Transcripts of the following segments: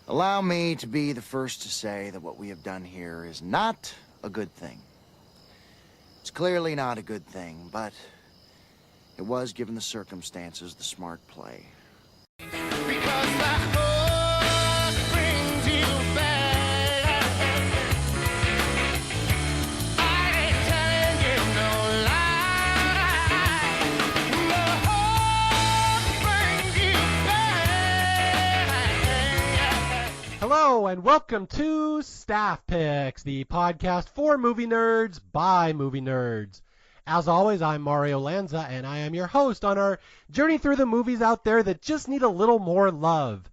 Allow me to be the first to say that what we have done here is not a good thing. It's clearly not a good thing, but it was, given the circumstances, the smart play. Because the hope brings you back. I ain't telling you no lie. The hope brings you back. Hello and welcome to Staff Picks, the podcast for movie nerds by movie nerds. As always, I'm Mario Lanza, and I am your host on our journey through the movies out there that just need a little more love.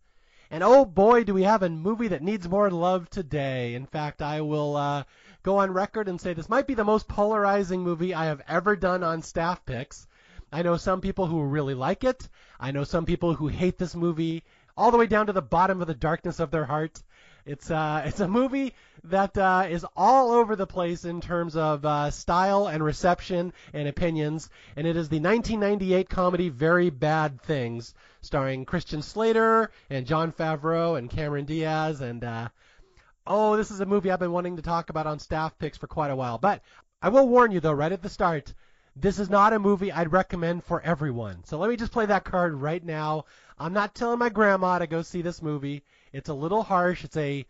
And oh boy, do we have a movie that needs more love today. In fact, I will go on record and say this might be the most polarizing movie I have ever done on Staff Picks. I know some people who really like it. I know some people who hate this movie all the way down to the bottom of the darkness of their heart. It's a movie that is all over the place in terms of style and reception and opinions, and it is the 1998 comedy Very Bad Things, starring Christian Slater and Jon Favreau and Cameron Diaz. And this is a movie I've been wanting to talk about on Staff Picks for quite a while. But I will warn you, though, right at the start, this is not a movie I'd recommend for everyone. So let me just play that card right now. I'm not telling my grandma to go see this movie. It's a little harsh. It's a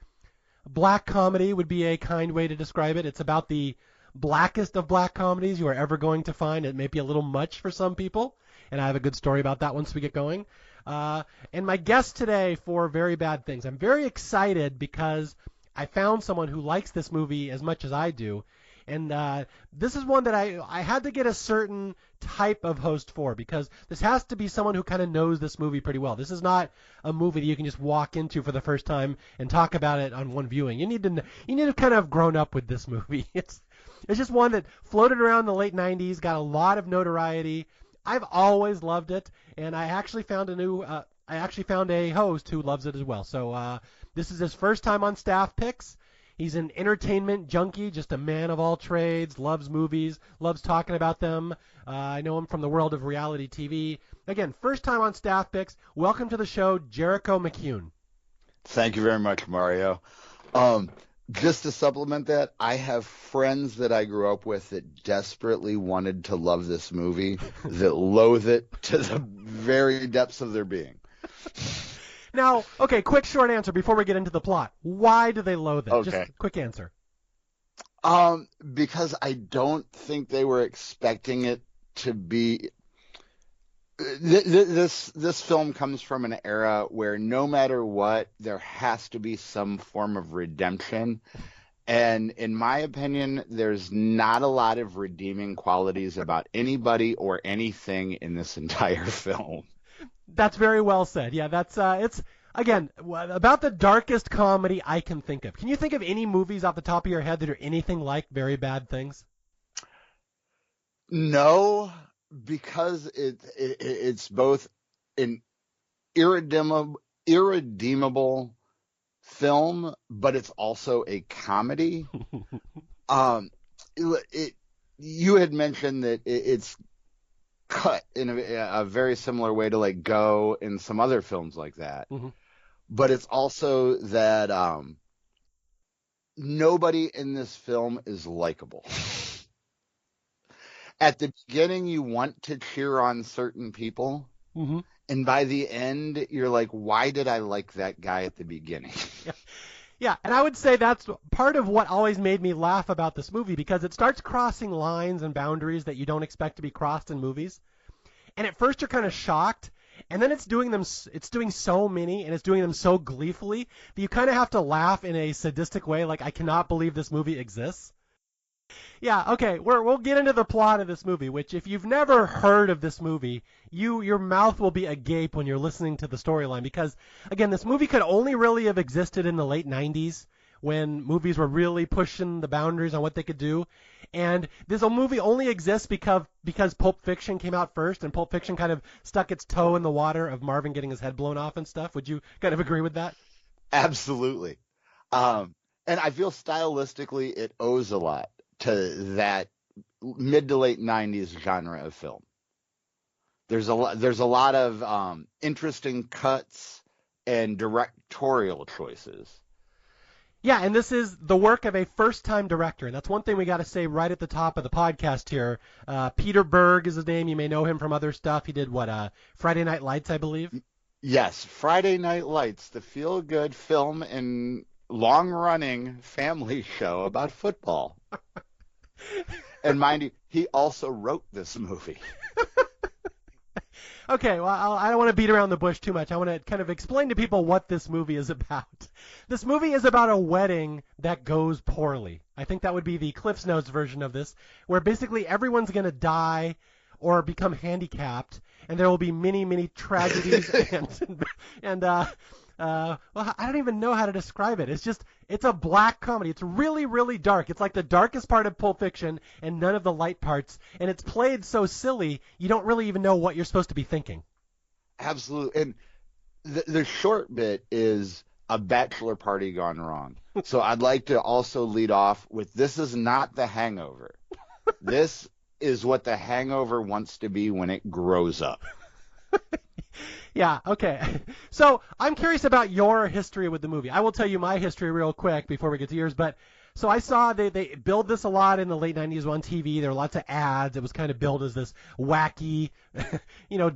black comedy would be a kind way to describe it. It's about the blackest of black comedies you are ever going to find. It may be a little much for some people, and I have a good story about that once we get going. And my guest today for Very Bad Things, I'm very excited because I found someone who likes this movie as much as I do. And this is one that I had to get a certain type of host for, because this has to be someone who kind of knows this movie pretty well. This is not a movie that you can just walk into for the first time and talk about it on one viewing. You need to kind of have grown up with this movie. It's just one that floated around the late 90s, got a lot of notoriety. I've always loved it, and I actually found a host who loves it as well. So this is his first time on Staff Picks. He's an entertainment junkie, just a man of all trades, loves movies, loves talking about them. I know him from the world of reality TV. Again, first time on Staff Picks. Welcome to the show, Jericho McCune. Thank you very much, Mario. Just to supplement that, I have friends that I grew up with that desperately wanted to love this movie, that loathe it to the very depths of their being. Now, okay, quick short answer before we get into the plot. Why do they loathe it? Okay. Just a quick answer. Because I don't think they were expecting it to be. This film comes from an era where no matter what, there has to be some form of redemption. And in my opinion, there's not a lot of redeeming qualities about anybody or anything in this entire film. That's very well said. Yeah, that's it's again about the darkest comedy I can think of. Can you think of any movies off the top of your head that are anything like Very Bad Things? No, because it's both an irredeemable film, but it's also a comedy. You had mentioned that it's cut in a very similar way to like Go and some other films like that. Mm-hmm. But it's also that nobody in this film is likable. At the beginning, you want to cheer on certain people. Mm-hmm. And by the end, you're like, why did I like that guy at the beginning? Yeah, and I would say that's part of what always made me laugh about this movie, because it starts crossing lines and boundaries that you don't expect to be crossed in movies. And at first you're kind of shocked, and then it's doing so many, and it's doing them so gleefully that you kind of have to laugh in a sadistic way, like, I cannot believe this movie exists. Yeah, okay, we'll get into the plot of this movie, which if you've never heard of this movie, your mouth will be agape when you're listening to the storyline, because, again, this movie could only really have existed in the late 90s when movies were really pushing the boundaries on what they could do. And this movie only exists because Pulp Fiction came out first, and Pulp Fiction kind of stuck its toe in the water of Marvin getting his head blown off and stuff. Would you kind of agree with that? Absolutely. And I feel stylistically it owes a lot to that mid to late 90s genre of film. There's a lot of interesting cuts and directorial choices. Yeah, and this is the work of a first-time director, and that's one thing we got to say right at the top of the podcast here. Peter Berg is his name. You may know him from other stuff. He did, Friday Night Lights, I believe? Yes, Friday Night Lights, the feel-good film and long-running family show about football. And mind you, he also wrote this movie. Okay, well, I don't want to beat around the bush too much. I want to kind of explain to people what this movie is about. This movie is about a wedding that goes poorly. I think that would be the Cliff's Notes version of this, where basically everyone's going to die or become handicapped, and there will be many, many tragedies well, I don't even know how to describe it. It's a black comedy. It's really, really dark. It's like the darkest part of Pulp Fiction and none of the light parts. And it's played so silly, you don't really even know what you're supposed to be thinking. Absolutely. And the short bit is a bachelor party gone wrong. So I'd like to also lead off with, this is not The Hangover. This is what The Hangover wants to be when it grows up. Yeah, okay. So I'm curious about your history with the movie. I will tell you my history real quick before we get to yours. But so I saw they billed this a lot in the late 90s on TV. There were lots of ads. It was kind of billed as this wacky,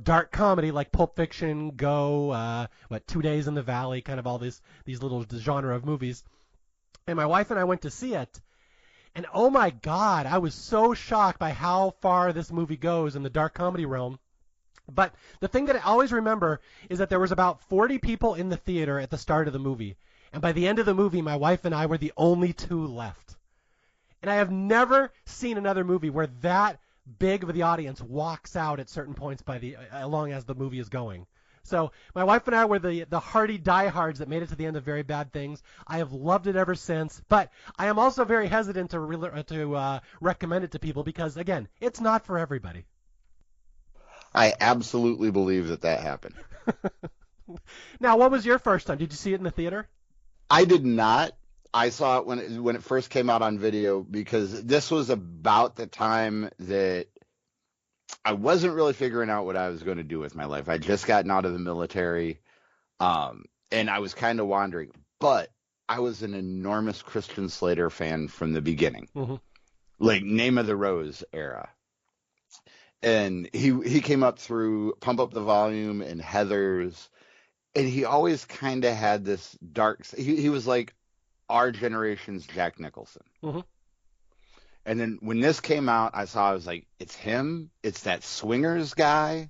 dark comedy like Pulp Fiction, Go, 2 Days in the Valley, kind of all these little genre of movies. And my wife and I went to see it. And oh my God, I was so shocked by how far this movie goes in the dark comedy realm. But the thing that I always remember is that there was about 40 people in the theater at the start of the movie. And by the end of the movie, my wife and I were the only two left. And I have never seen another movie where that big of the audience walks out at certain points along as the movie is going. So my wife and I were the hardy diehards that made it to the end of Very Bad Things. I have loved it ever since. But I am also very hesitant to recommend it to people because, again, it's not for everybody. I absolutely believe that happened. Now, what was your first time? Did you see it in the theater? I did not. I saw it when it first came out on video because this was about the time that I wasn't really figuring out what I was going to do with my life. I'd just gotten out of the military, and I was kind of wandering. But I was an enormous Christian Slater fan from the beginning, like Name of the Rose era. And he came up through Pump Up the Volume and Heathers, and he always kind of had this dark. He was like our generation's Jack Nicholson. And then when this came out, I was like, it's him. It's that Swingers guy.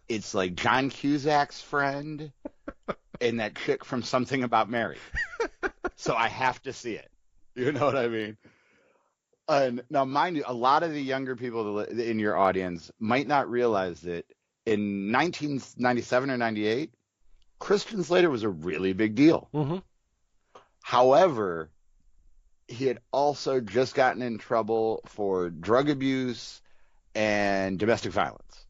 It's like John Cusack's friend, and that chick from Something About Mary. So I have to see it. You know what I mean? And now, mind you, a lot of the younger people in your audience might not realize that in 1997 or 98, Christian Slater was a really big deal. However, he had also just gotten in trouble for drug abuse and domestic violence.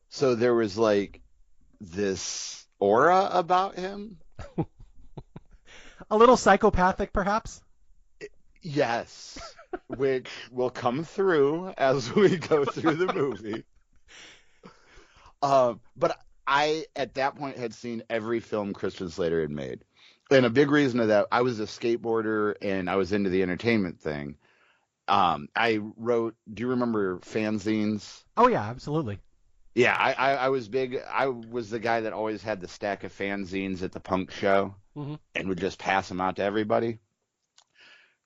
So there was like this aura about him. A little psychopathic, perhaps? Yes, which will come through as we go through the movie. But I, at that point, had seen every film Christian Slater had made. And a big reason of that, I was a skateboarder and I was into the entertainment thing. I wrote, do you remember fanzines? Oh, yeah, absolutely. Yeah, I was big. I was the guy that always had the stack of fanzines at the punk show and would just pass them out to everybody.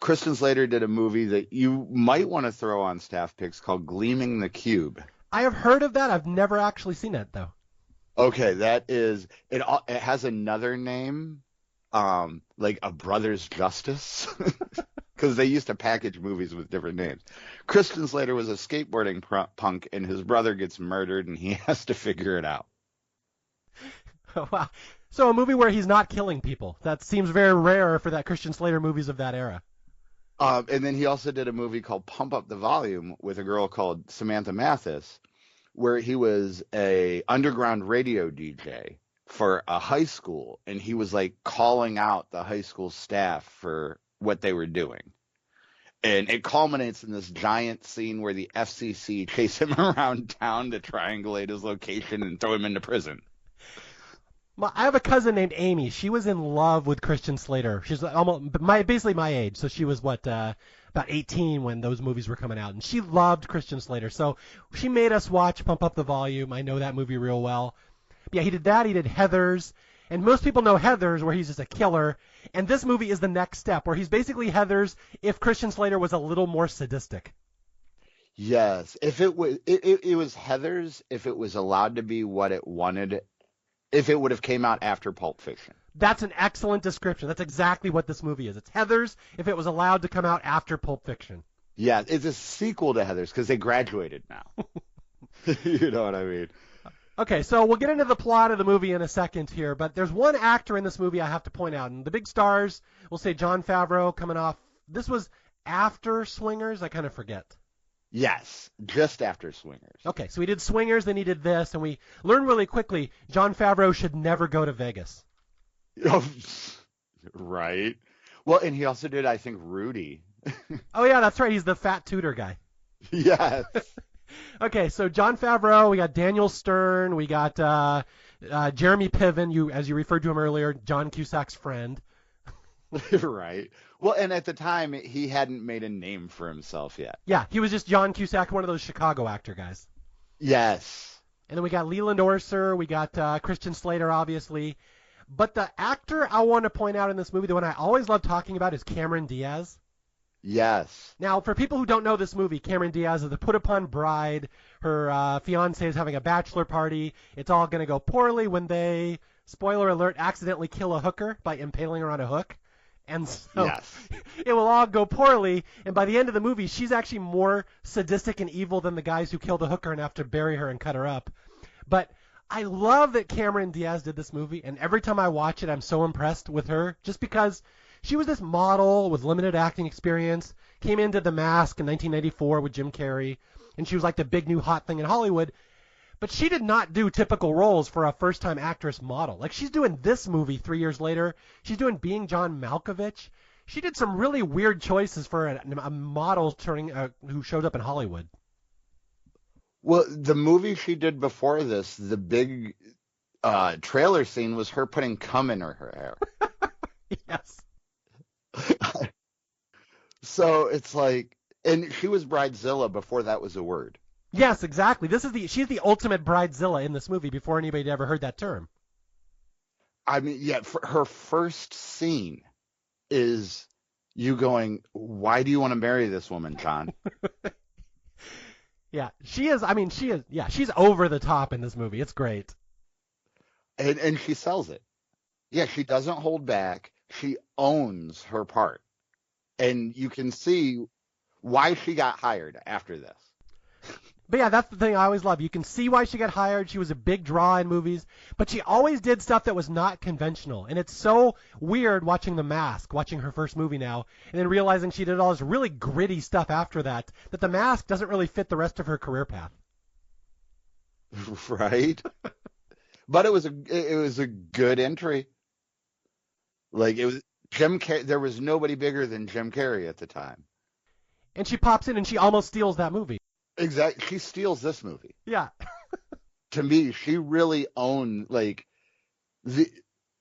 Christian Slater did a movie that you might want to throw on Staff Picks called Gleaming the Cube. I have heard of that. I've never actually seen it, though. Okay, that is it. It has another name, like A Brother's Justice, because they used to package movies with different names. Christian Slater was a skateboarding punk, and his brother gets murdered, and he has to figure it out. Oh, wow. So a movie where he's not killing people. That seems very rare for that Christian Slater movies of that era. And then he also did a movie called Pump Up the Volume with a girl called Samantha Mathis, where he was a underground radio DJ for a high school, and he was like calling out the high school staff for what they were doing. And it culminates in this giant scene where the FCC chase him around town to triangulate his location and throw him into prison. I have a cousin named Amy. She was in love with Christian Slater. She's basically my age, so she was about 18 when those movies were coming out, and she loved Christian Slater. So she made us watch Pump Up the Volume. I know that movie real well. But yeah, he did that. He did Heathers, and most people know Heathers, where he's just a killer. And this movie is the next step, where he's basically Heathers if Christian Slater was a little more sadistic. Yes, if it was Heathers, if it was allowed to be what it wanted, if it would have came out after Pulp Fiction. That's an excellent description. That's exactly what this movie is. It's Heathers if it was allowed to come out after Pulp Fiction. Yeah, it's a sequel to Heathers because they graduated now. You know what I mean? Okay, so we'll get into the plot of the movie in a second here, but there's one actor in this movie I have to point out. And the big stars, we'll say Jon Favreau coming off. This was after Swingers? I kind of forget. Yes, just after Swingers. Okay, so he did Swingers, then he did this, and we learned really quickly Jon Favreau should never go to Vegas. Oh, right. Well, and he also did, I think, Rudy. Oh, yeah, that's right. He's the fat tutor guy. Yes. Okay, so Jon Favreau, we got Daniel Stern, we got Jeremy Piven, as you referred to him earlier, John Cusack's friend. Right. Well, and at the time, he hadn't made a name for himself yet. Yeah, he was just John Cusack, one of those Chicago actor guys. Yes. And then we got Leland Orser, we got Christian Slater, obviously. But the actor I want to point out in this movie, the one I always love talking about, is Cameron Diaz. Yes. Now, for people who don't know this movie, Cameron Diaz is the put-upon bride. Her fiance is having a bachelor party. It's all going to go poorly when they, spoiler alert, accidentally kill a hooker by impaling her on a hook. And so yes. It will all go poorly. And by the end of the movie, she's actually more sadistic and evil than the guys who killed the hooker and have to bury her and cut her up. But I love that Cameron Diaz did this movie. And every time I watch it, I'm so impressed with her just because she was this model with limited acting experience, came into The Mask in 1994 with Jim Carrey, and she was like the big new hot thing in Hollywood. But she did not do typical roles for a first-time actress model. Like, she's doing this movie 3 years later. She's doing Being John Malkovich. She did some really weird choices for a model who showed up in Hollywood. Well, the movie she did before this, the big trailer scene was her putting cum in her hair. Yes. So it's like, and she was Bridezilla before that was a word. Yes, exactly. She's the ultimate bridezilla in this movie before anybody had ever heard that term. I mean, yeah, her first scene is you going, why do you want to marry this woman, John? Yeah, she is. I mean, she is. Yeah, she's over the top in this movie. It's great. And she sells it. Yeah, she doesn't hold back. She owns her part. And you can see why she got hired after this. But yeah, that's the thing I always love. You can see why she got hired. She was a big draw in movies, but she always did stuff that was not conventional. And it's so weird watching The Mask, watching her first movie now, and then realizing she did all this really gritty stuff after that The Mask doesn't really fit the rest of her career path. Right? But it was a good entry. Like, it was Jim Carrey. There was nobody bigger than Jim Carrey at the time. And she pops in and she almost steals that movie. Exactly. She steals this movie. Yeah. To me, she really owned, like,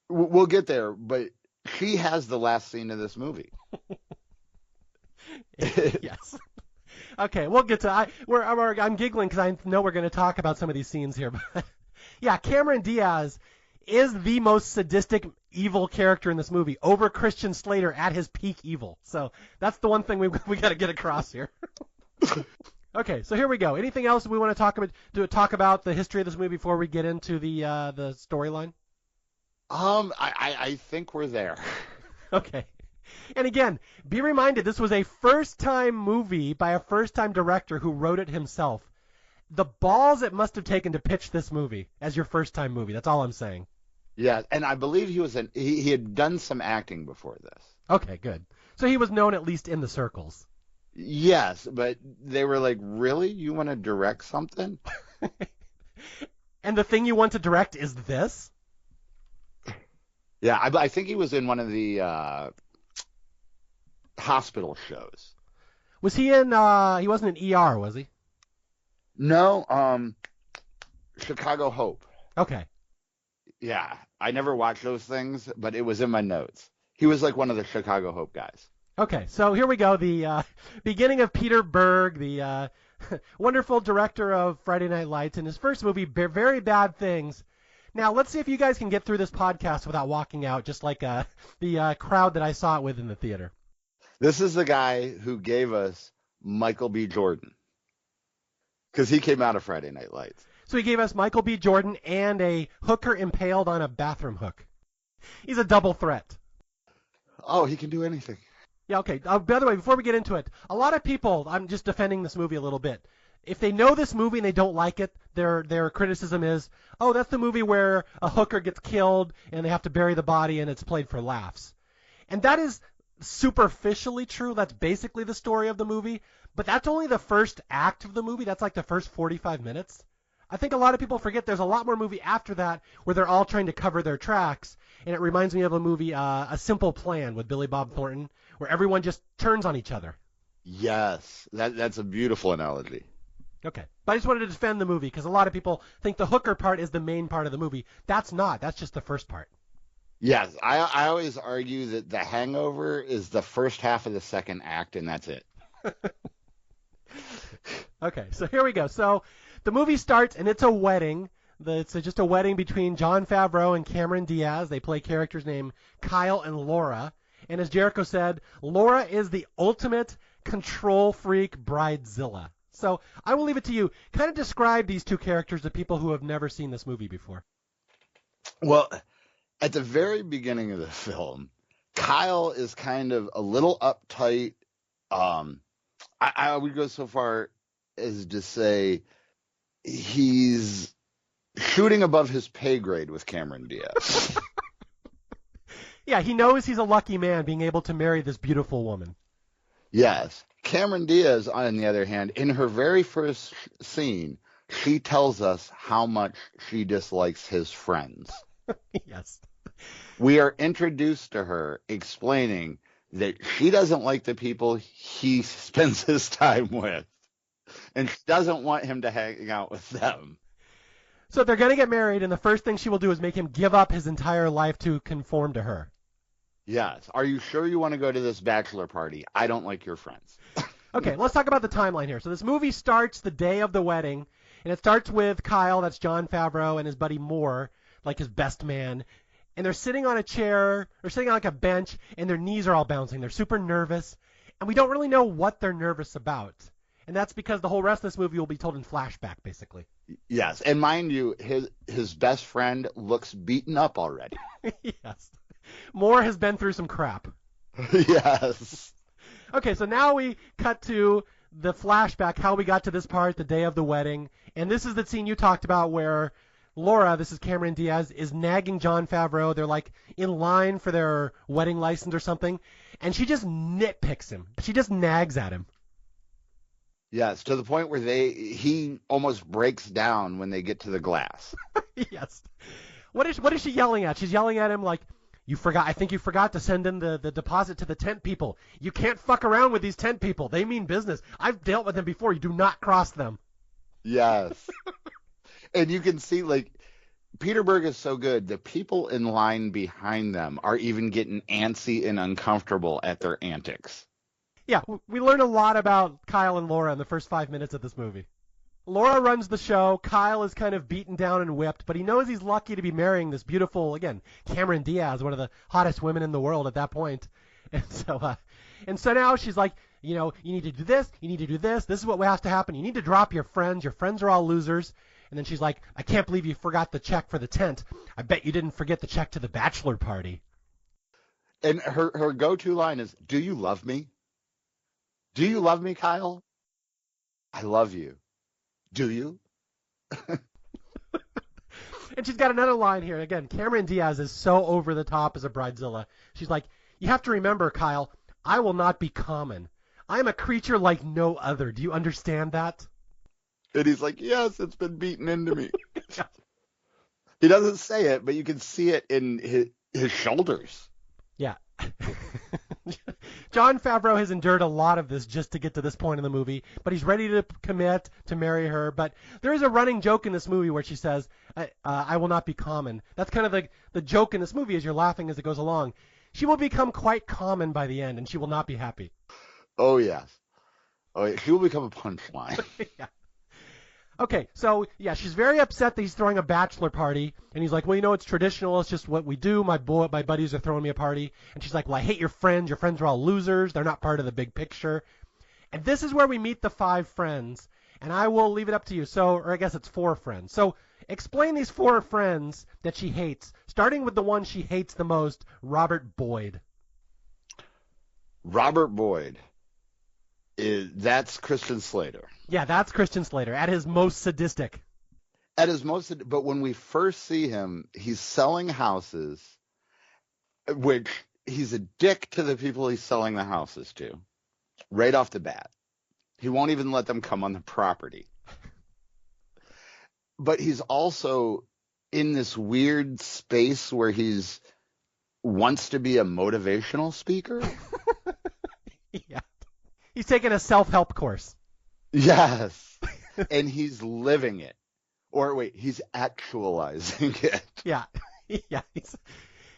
we'll get there, but she has the last scene of this movie. Yes. Okay, we'll get to I'm giggling because I know we're going to talk about some of these scenes here. But yeah, Cameron Diaz is the most sadistic, evil character in this movie over Christian Slater at his peak evil. So that's the one thing we got to get across here. Okay, so here we go. Anything else we want to talk about the history of this movie before we get into the storyline? I think we're there. Okay. And again, be reminded this was a first-time movie by a first-time director who wrote it himself. The balls it must have taken to pitch this movie as your first-time movie. That's all I'm saying. Yeah, and I believe he had done some acting before this. Okay, good. So he was known at least in the circles. Yes, but they were like, really? You want to direct something? And the thing you want to direct is this? Yeah, I think he was in one of the hospital shows. Was he in, he wasn't in ER, was he? No, Chicago Hope. Okay. Yeah, I never watched those things, but it was in my notes. He was like one of the Chicago Hope guys. Okay, so here we go. The beginning of Peter Berg, the wonderful director of Friday Night Lights, in his first movie, Very Bad Things. Now, let's see if you guys can get through this podcast without walking out, just like the crowd that I saw it with in the theater. This is the guy who gave us Michael B. Jordan, because he came out of Friday Night Lights. So he gave us Michael B. Jordan and a hooker impaled on a bathroom hook. He's a double threat. Oh, he can do anything. Yeah, okay. By the way, before we get into it, a lot of people, I'm just defending this movie a little bit. If they know this movie and they don't like it, their criticism is, oh, that's the movie where a hooker gets killed and they have to bury the body and it's played for laughs. And that is superficially true. That's basically the story of the movie. But that's only the first act of the movie. That's like the first 45 minutes. I think a lot of people forget there's a lot more movie after that where they're all trying to cover their tracks. And it reminds me of a movie, A Simple Plan with Billy Bob Thornton, where everyone just turns on each other. Yes, that's a beautiful analogy. Okay. But I just wanted to defend the movie because a lot of people think the hooker part is the main part of the movie. That's not. That's just the first part. Yes, I always argue that The Hangover is the first half of the second act, and that's it. Okay, so here we go. So the movie starts, and it's a wedding. It's just a wedding between Jon Favreau and Cameron Diaz. They play characters named Kyle and Laura. And as Jericho said, Laura is the ultimate control freak bridezilla. So I will leave it to you. Kind of describe these two characters to people who have never seen this movie before. Well, at the very beginning of the film, Kyle is kind of a little uptight. I would go so far as to say he's shooting above his pay grade with Cameron Diaz. Yeah, he knows he's a lucky man being able to marry this beautiful woman. Yes. Cameron Diaz, on the other hand, in her very first scene, she tells us how much she dislikes his friends. Yes. We are introduced to her explaining that she doesn't like the people he spends his time with, and she doesn't want him to hang out with them. So they're going to get married, and the first thing she will do is make him give up his entire life to conform to her. Yes. Are you sure you want to go to this bachelor party? I don't like your friends. Okay, let's talk about the timeline here. So this movie starts the day of the wedding, and it starts with Kyle, that's Jon Favreau, and his buddy Moore, like his best man. And they're sitting on a chair, or sitting on like a bench, and their knees are all bouncing. They're super nervous, and we don't really know what they're nervous about. And that's because the whole rest of this movie will be told in flashback, basically. Yes, and mind you, his best friend looks beaten up already. Yes. Moore has been through some crap. Yes. Okay, so now we cut to the flashback, how we got to this part, the day of the wedding. And this is the scene you talked about where Laura, this is Cameron Diaz, is nagging Jon Favreau. They're like in line for their wedding license or something. And she just nitpicks him. She just nags at him. Yes, to the point where he almost breaks down when they get to the glass. Yes. What is she yelling at? She's yelling at him like, I think you forgot to send in the deposit to the tent people. You can't fuck around with these tent people. They mean business. I've dealt with them before. You do not cross them. Yes. And you can see, like, Peter Berg is so good. The people in line behind them are even getting antsy and uncomfortable at their antics. Yeah, we learn a lot about Kyle and Laura in the first 5 minutes of this movie. Laura runs the show. Kyle is kind of beaten down and whipped, but he knows he's lucky to be marrying this beautiful, again, Cameron Diaz, one of the hottest women in the world at that point. And so now she's like, you need to do this, you need to do this, this is what has to happen, you need to drop your friends are all losers. And then she's like, I can't believe you forgot the check for the tent. I bet you didn't forget the check to the bachelor party. And her go-to line is, do you love me? Do you love me, Kyle? I love you. Do you? And she's got another line here. Again, Cameron Diaz is so over the top as a bridezilla. She's like, you have to remember, Kyle, I will not be common. I am a creature like no other. Do you understand that? And he's like, yes, it's been beaten into me. He doesn't say it, but you can see it in his shoulders. Yeah. Jon Favreau has endured a lot of this just to get to this point in the movie, but he's ready to commit to marry her. But there is a running joke in this movie where she says, I will not be common. That's kind of the joke in this movie as you're laughing as it goes along. She will become quite common by the end, and she will not be happy. Oh, yes. Oh, yeah. She will become a punchline. Yeah. Okay, so, yeah, she's very upset that he's throwing a bachelor party, and he's like, well, you know, it's traditional, it's just what we do, my buddies are throwing me a party, and she's like, well, I hate your friends are all losers, they're not part of the big picture, and this is where we meet the 5 friends, and I will leave it up to you, or I guess it's 4 friends, so explain these 4 friends that she hates, starting with the one she hates the most, Robert Boyd. Robert Boyd. That's Christian Slater. Yeah, that's Christian Slater at his most sadistic. But when we first see him, he's selling houses, which he's a dick to the people he's selling the houses to, right off the bat. He won't even let them come on the property. But he's also in this weird space where he's wants to be a motivational speaker. Yeah. He's taking a self-help course. Yes. And he's living it. Or wait, he's actualizing it. Yeah. Yeah.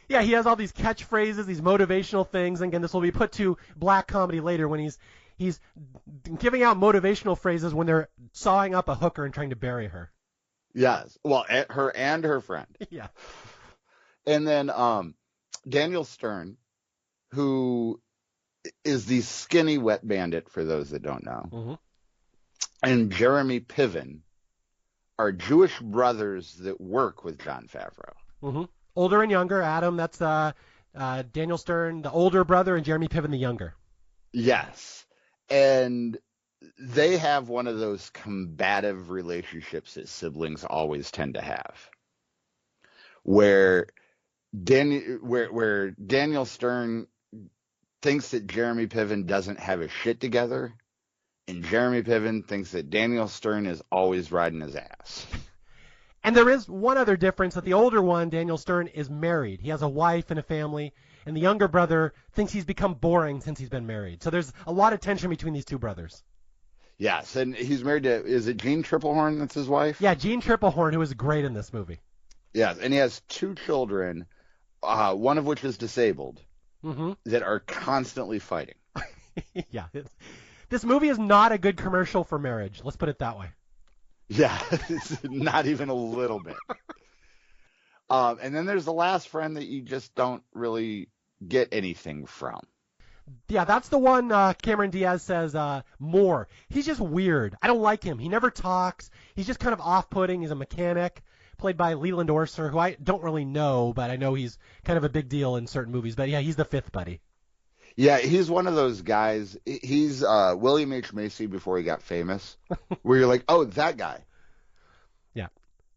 He has all these catchphrases, these motivational things. And again, this will be put to black comedy later when he's giving out motivational phrases when they're sawing up a hooker and trying to bury her. Yes. Well, her and her friend. Yeah. And then Daniel Stern, who is the skinny wet bandit, for those that don't know. Mm-hmm. And Jeremy Piven are Jewish brothers that work with Jon Favreau. Mm-hmm. Older and younger. Adam, that's Daniel Stern, the older brother, and Jeremy Piven, the younger. Yes. And they have one of those combative relationships that siblings always tend to have, where Daniel Stern thinks that Jeremy Piven doesn't have his shit together, and Jeremy Piven thinks that Daniel Stern is always riding his ass. And there is one other difference, that the older one, Daniel Stern, is married. He has a wife and a family, and the younger brother thinks he's become boring since he's been married. So there's a lot of tension between these 2 brothers. Yes, and he's married to, is it Jean Triplehorn that's his wife? Yeah, Jean Triplehorn, who is great in this movie. Yes, and he has 2 children, one of which is disabled, mm-hmm. that are constantly fighting. Yeah. This movie is not a good commercial for marriage. Let's put it that way. Yeah, it's not even a little bit. And then there's the last friend that you just don't really get anything from. Yeah, that's the one Cameron Diaz says more. He's just weird. I don't like him. He never talks. He's just kind of off-putting. He's a mechanic, played by Leland Orser, who I don't really know, but I know he's kind of a big deal in certain movies. But yeah, he's the 5th buddy. Yeah, he's one of those guys. He's William H. Macy before he got famous, where you're like, oh, that guy. Yeah.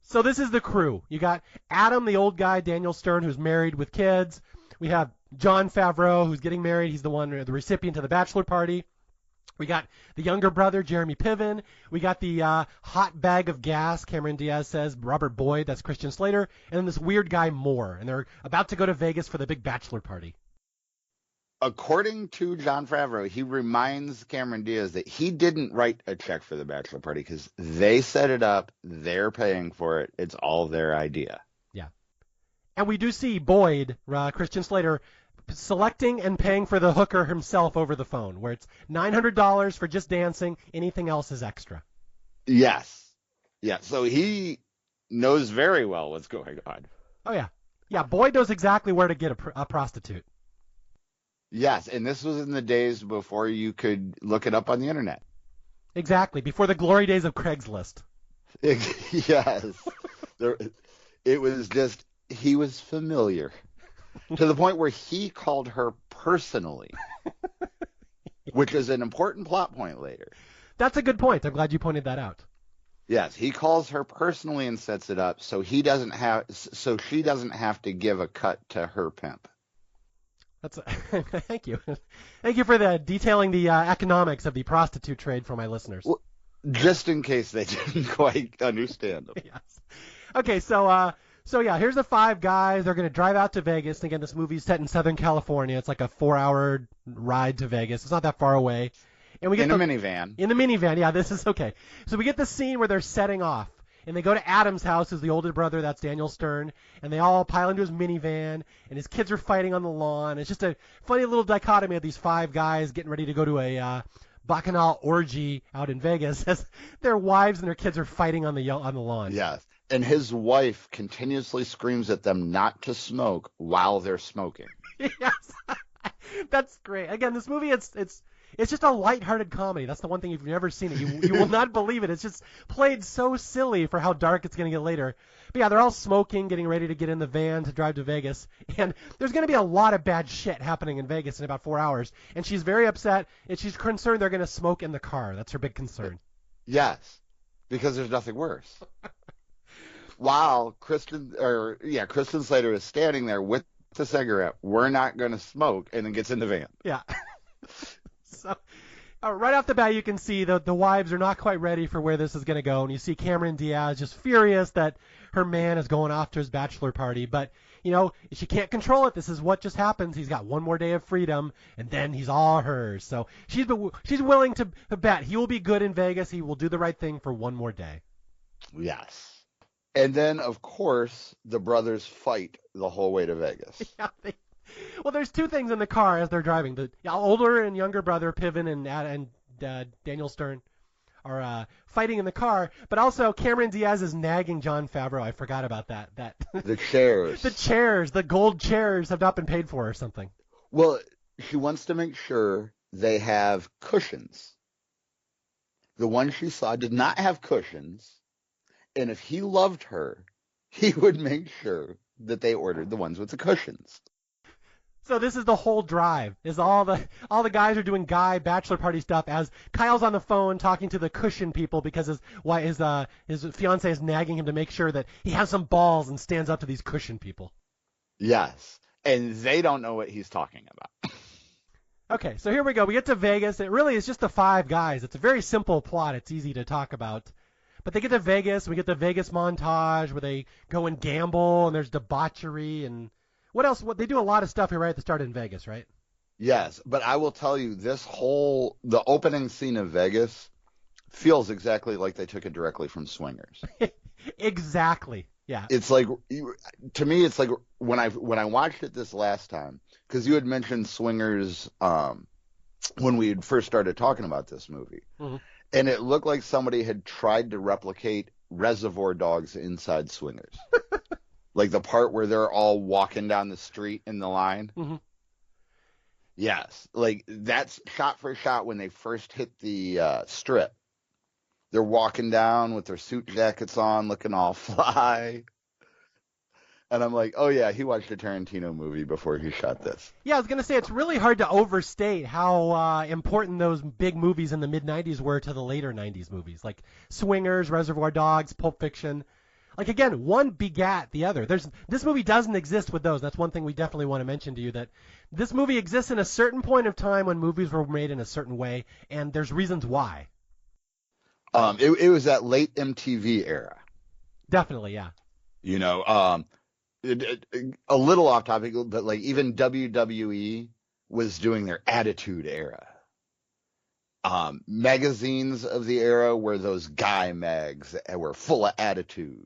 So this is the crew. You got Adam, the old guy, Daniel Stern, who's married with kids. We have Jon Favreau, who's getting married. He's the recipient of the bachelor party. We got the younger brother, Jeremy Piven. We got the hot bag of gas, Cameron Diaz says, Robert Boyd, that's Christian Slater. And then this weird guy, Moore. And they're about to go to Vegas for the big bachelor party. According to Jon Favreau, he reminds Cameron Diaz that he didn't write a check for the bachelor party because they set it up, they're paying for it, it's all their idea. Yeah. And we do see Boyd, Christian Slater, selecting and paying for the hooker himself over the phone, where it's $900 for just dancing, anything else is extra. Yes. Yeah, so he knows very well what's going on. Oh, yeah. Yeah, Boyd knows exactly where to get a prostitute. Yes, and this was in the days before you could look it up on the internet. Exactly, before the glory days of Craigslist. Yes. It was just, he was familiar. To the point where he called her personally, which is an important plot point later. That's a good point. I'm glad you pointed that out. Yes, he calls her personally and sets it up so she doesn't have to give a cut to her pimp. Thank you. Thank you for detailing the economics of the prostitute trade for my listeners. Well, just in case they didn't quite understand them. Yes. Okay, so So yeah, here's the five guys. They're going to drive out to Vegas. And again, this movie's set in Southern California. It's like a 4-hour ride to Vegas. It's not that far away. And we get in a minivan. In the minivan, yeah, this is okay. So we get the scene where they're setting off. And they go to Adam's house, who's the older brother, that's Daniel Stern, and they all pile into his minivan, and his kids are fighting on the lawn. It's just a funny little dichotomy of these five guys getting ready to go to a bacchanal orgy out in Vegas as their wives and their kids are fighting on the lawn. Yes. And his wife continuously screams at them not to smoke while they're smoking. Yes. That's great. Again, this movie, it's just a lighthearted comedy. That's the one thing, if you've never seen it, you will not believe it. It's just played so silly for how dark it's going to get later. But yeah, they're all smoking, getting ready to get in the van to drive to Vegas. And there's going to be a lot of bad shit happening in Vegas in about 4 hours. And she's very upset, and she's concerned they're going to smoke in the car. That's her big concern. Yes, because there's nothing worse. While Kristen Slater is standing there with the cigarette, we're not going to smoke, and then gets in the van. Yeah. So, right off the bat, you can see the wives are not quite ready for where this is going to go. And you see Cameron Diaz just furious that her man is going off to his bachelor party. But, she can't control it. This is what just happens. He's got one more day of freedom, and then he's all hers. So she's willing to bet he will be good in Vegas. He will do the right thing for one more day. Yes. And then, of course, the brothers fight the whole way to Vegas. Yeah, well, there's two things in the car as they're driving. The older and younger brother, Piven and Daniel Stern, are fighting in the car. But also, Cameron Diaz is nagging Jon Favreau. I forgot about that. The chairs. The gold chairs have not been paid for or something. Well, she wants to make sure they have cushions. The one she saw did not have cushions. And if he loved her, he would make sure that they ordered the ones with the cushions. So this is the whole drive. Is all the guys are doing guy bachelor party stuff as Kyle's on the phone talking to the cushion people because his fiance is nagging him to make sure that he has some balls and stands up to these cushion people. Yes, and they don't know what he's talking about. Okay, so here we go. We get to Vegas. It really is just the five guys. It's a very simple plot. It's easy to talk about. But they get to Vegas. We get the Vegas montage where they go and gamble and there's debauchery and what else? They do a lot of stuff here right at the start in Vegas, right? Yes, but I will tell you, the opening scene of Vegas feels exactly like they took it directly from Swingers. Exactly, yeah. It's like, to me, it's like when I watched it this last time, because you had mentioned Swingers when we had first started talking about this movie, mm-hmm. And it looked like somebody had tried to replicate Reservoir Dogs inside Swingers. Like the part where they're all walking down the street in the line. Mm-hmm. Yes. Like that's shot for shot when they first hit the strip. They're walking down with their suit jackets on, looking all fly. And I'm like, oh, yeah, he watched a Tarantino movie before he shot this. Yeah, I was going to say, it's really hard to overstate how important those big movies in the mid-'90s were to the later 90s movies. Like Swingers, Reservoir Dogs, Pulp Fiction. Like, again, one begat the other. This movie doesn't exist with those. That's one thing we definitely want to mention to you, that this movie exists in a certain point of time when movies were made in a certain way, and there's reasons why. It was that late MTV era. Definitely, yeah. A little off topic, but like even WWE was doing their Attitude Era. Magazines of the era were those guy mags that were full of attitude.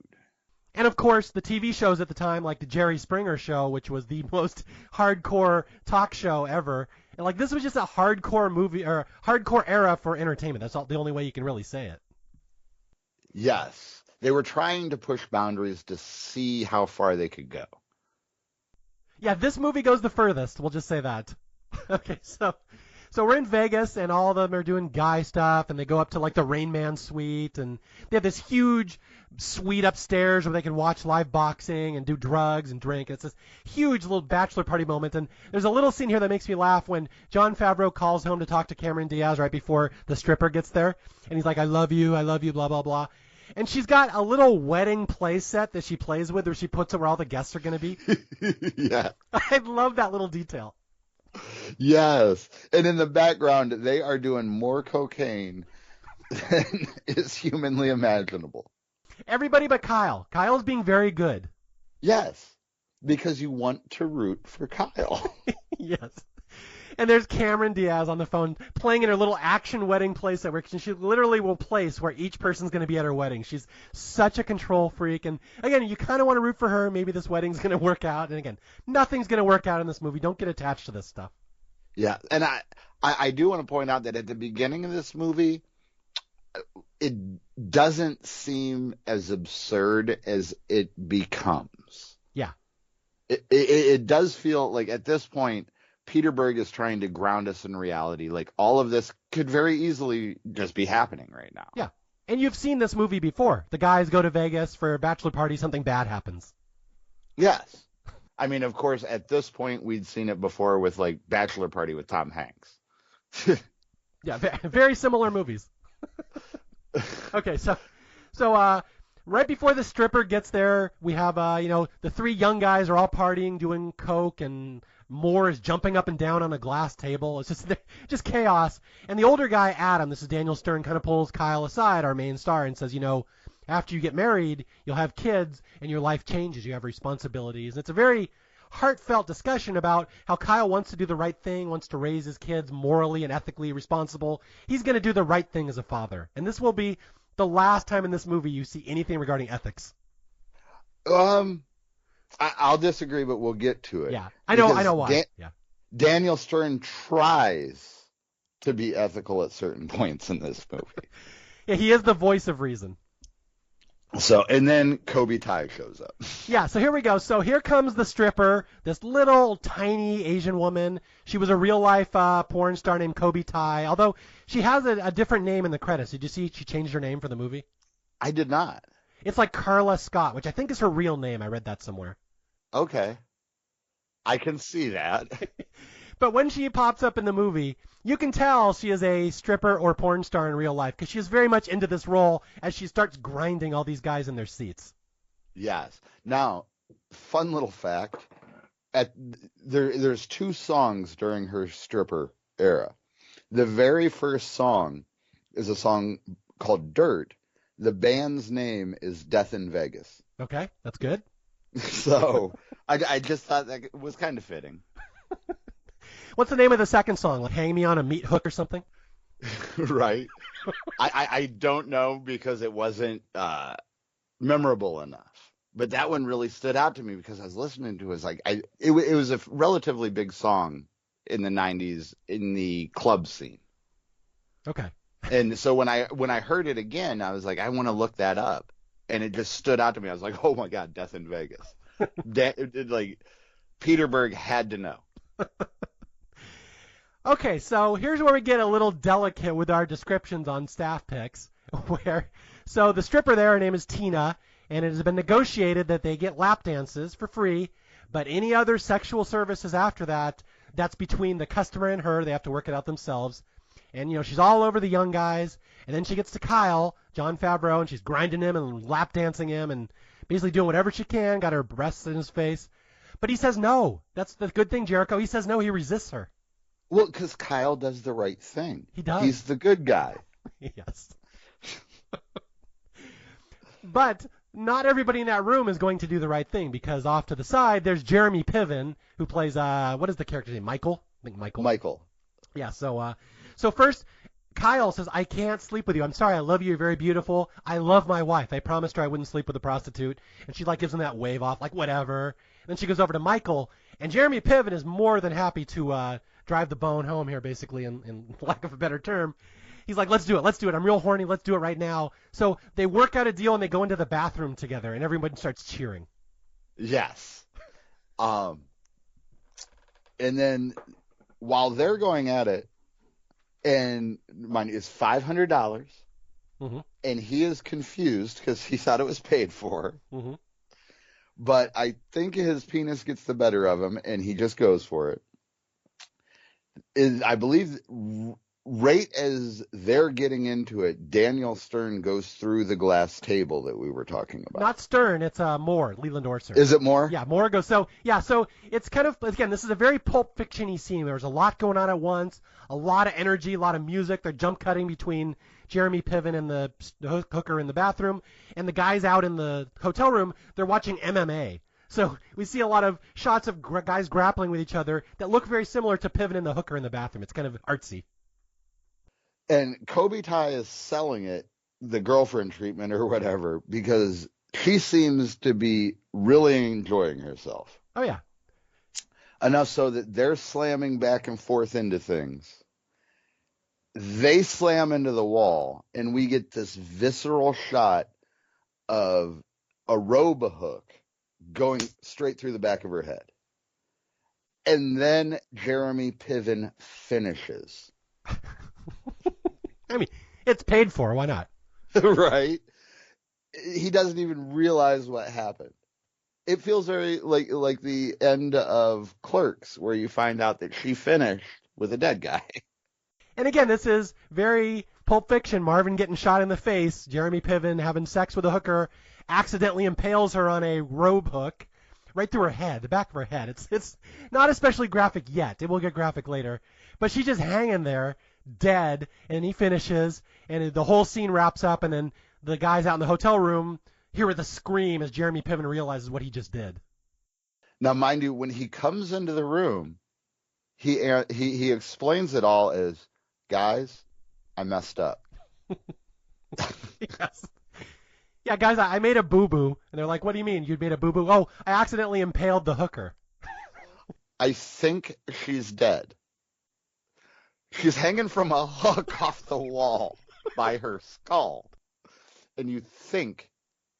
And, of course, the TV shows at the time, like the Jerry Springer Show, which was the most hardcore talk show ever. And, like, this was just a hardcore movie, or hardcore era for entertainment. That's the only way you can really say it. Yes. They were trying to push boundaries to see how far they could go. Yeah, this movie goes the furthest. We'll just say that. Okay, so we're in Vegas, and all of them are doing guy stuff, and they go up to, like, the Rain Man suite, and they have this huge suite upstairs where they can watch live boxing and do drugs and drink. It's this huge little bachelor party moment, and there's a little scene here that makes me laugh when Jon Favreau calls home to talk to Cameron Diaz right before the stripper gets there, and he's like, I love you, blah, blah, blah. And she's got a little wedding play set that she plays with where she puts it where all the guests are going to be. Yeah. I love that little detail. Yes. And in the background, they are doing more cocaine than is humanly imaginable. Everybody but Kyle. Kyle's being very good. Yes, because you want to root for Kyle. Yes. And there's Cameron Diaz on the phone playing in her little action wedding place at work. She literally will place where each person's going to be at her wedding. She's such a control freak. And again, you kind of want to root for her. Maybe this wedding's going to work out. And again, nothing's going to work out in this movie. Don't get attached to this stuff. Yeah, and I do want to point out that at the beginning of this movie, it doesn't seem as absurd as it becomes. Yeah. It does feel like at this point, Peter Berg is trying to ground us in reality. Like all of this could very easily just be happening right now. Yeah. And you've seen this movie before. The guys go to Vegas for a bachelor party, something bad happens. Yes. I mean, of course, at this point, we'd seen it before with like Bachelor Party with Tom Hanks. Yeah, very similar movies. Okay, so right before the stripper gets there, we have the three young guys are all partying, doing coke, and Moore is jumping up and down on a glass table. It's just chaos. And the older guy, Adam, this is Daniel Stern, kind of pulls Kyle aside, our main star, and says, after you get married, you'll have kids, and your life changes. You have responsibilities. And it's a very heartfelt discussion about how Kyle wants to do the right thing, wants to raise his kids morally and ethically responsible. He's going to do the right thing as a father. And this will be the last time in this movie you see anything regarding ethics. I'll disagree, but we'll get to it. Yeah, I know why. Daniel Stern tries to be ethical at certain points in this movie. Yeah, he is the voice of reason. So, and then Kobe Tai shows up. Yeah, so here we go. So here comes the stripper, this little tiny Asian woman. She was a real-life porn star named Kobe Tai, although she has a different name in the credits. Did you see she changed her name for the movie? I did not. It's like Carla Scott, which I think is her real name. I read that somewhere. Okay. I can see that. But when she pops up in the movie, you can tell she is a stripper or porn star in real life because she is very much into this role as she starts grinding all these guys in their seats. Yes. Now, fun little fact. There's two songs during her stripper era. The very first song is a song called Dirt. The band's name is Death in Vegas. Okay, that's good. So I just thought that was kind of fitting. What's the name of the second song? Like Hang Me on a Meat Hook or something? Right. I don't know because it wasn't memorable enough. But that one really stood out to me because I was listening to it. It was a relatively big song in the 90s in the club scene. Okay. And so when I heard it again, I was like, I want to look that up. And it just stood out to me. I was like, oh my God, Death in Vegas. Peter Berg had to know. Okay, so here's where we get a little delicate with our descriptions on staff picks. So the stripper there, her name is Tina, and it has been negotiated that they get lap dances for free, but any other sexual services after that, that's between the customer and her. They have to work it out themselves. And, she's all over the young guys, and then she gets to Kyle, Jon Favreau, and she's grinding him and lap dancing him and basically doing whatever she can, got her breasts in his face. But he says no. That's the good thing, Jericho. He says no. He resists her. Well, because Kyle does the right thing. He does. He's the good guy. Yes. But not everybody in that room is going to do the right thing because off to the side, there's Jeremy Piven, who plays, what is the character's name? Michael? I think Michael. Michael. Yeah, so first, Kyle says, I can't sleep with you. I'm sorry. I love you. You're very beautiful. I love my wife. I promised her I wouldn't sleep with a prostitute. And she gives him that wave off, whatever. And then she goes over to Michael, and Jeremy Piven is more than happy to drive the bone home here, basically, in lack of a better term. He's like, let's do it. I'm real horny. Let's do it right now. So they work out a deal, and they go into the bathroom together, and everybody starts cheering. Yes. And then while they're going at it, and money is $500, mm-hmm. and he is confused because he thought it was paid for. Mm-hmm. But I think his penis gets the better of him, and he just goes for it. I believe right as they're getting into it, Daniel Stern goes through the glass table that we were talking about. Not Stern, it's Moore, Leland Orser. Is it Moore? Yeah, Moore goes. So it's kind of, again, this is a very Pulp Fiction-y scene. There's a lot going on at once, a lot of energy, a lot of music. They're jump cutting between Jeremy Piven and the hooker in the bathroom, and the guys out in the hotel room, they're watching MMA. So we see a lot of shots of guys grappling with each other that look very similar to Piven and the hooker in the bathroom. It's kind of artsy. And Kobe is selling it the girlfriend treatment or whatever because she seems to be really enjoying herself. Oh, yeah. Enough so that they're slamming back and forth into things. They slam into the wall, and we get this visceral shot of a robe hook going straight through the back of her head. And then Jeremy Piven finishes. I mean, it's paid for. Why not? Right? He doesn't even realize what happened. It feels very like the end of Clerks, where you find out that she finished with a dead guy. And again, this is very Pulp Fiction. Marvin getting shot in the face, Jeremy Piven having sex with a hooker, accidentally impales her on a robe hook right through her head, the back of her head. It's not especially graphic yet. It will get graphic later. But she's just hanging there, dead, and he finishes, and the whole scene wraps up, and then the guys out in the hotel room hear with a scream as Jeremy Piven realizes what he just did. Now, mind you, when he comes into the room, he explains it all as, guys, I messed up. Yes. Yeah, guys, I made a boo-boo. And they're like, what do you mean you made a boo-boo? Oh, I accidentally impaled the hooker. I think she's dead. She's hanging from a hook off the wall by her skull. And you think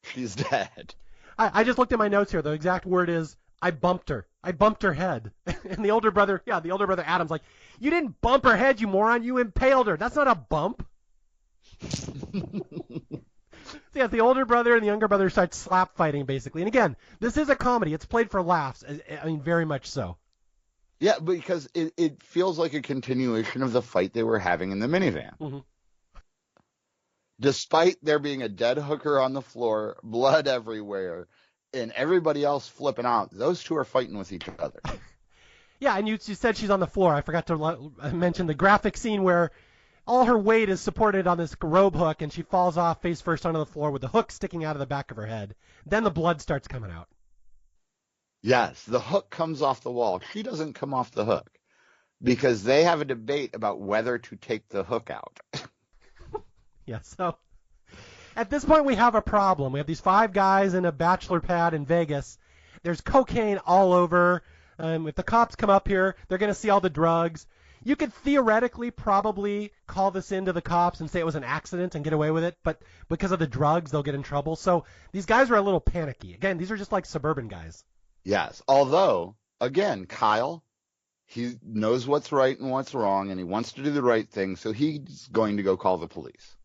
she's dead. I just looked at my notes here. The exact word is, I bumped her. I bumped her head. And the older brother Adam's like, you didn't bump her head, you moron. You impaled her. That's not a bump. So yeah, the older brother and the younger brother start slap fighting, basically. And again, this is a comedy. It's played for laughs. I mean, very much so. Yeah, because it feels like a continuation of the fight they were having in the minivan. Mm-hmm. Despite there being a dead hooker on the floor, blood everywhere, and everybody else flipping out, those two are fighting with each other. Yeah, and you said she's on the floor. I forgot to mention the graphic scene where all her weight is supported on this robe hook, and she falls off face first onto the floor with the hook sticking out of the back of her head. Then the blood starts coming out. Yes, the hook comes off the wall. She doesn't come off the hook because they have a debate about whether to take the hook out. Yeah, so at this point we have a problem. We have these 5 guys in a bachelor pad in Vegas. There's cocaine all over. If the cops come up here, they're going to see all the drugs. You could theoretically probably call this in to the cops and say it was an accident and get away with it, but because of the drugs, they'll get in trouble. So these guys are a little panicky. Again, these are just like suburban guys. Yes, although, again, Kyle, he knows what's right and what's wrong, and he wants to do the right thing, so he's going to go call the police.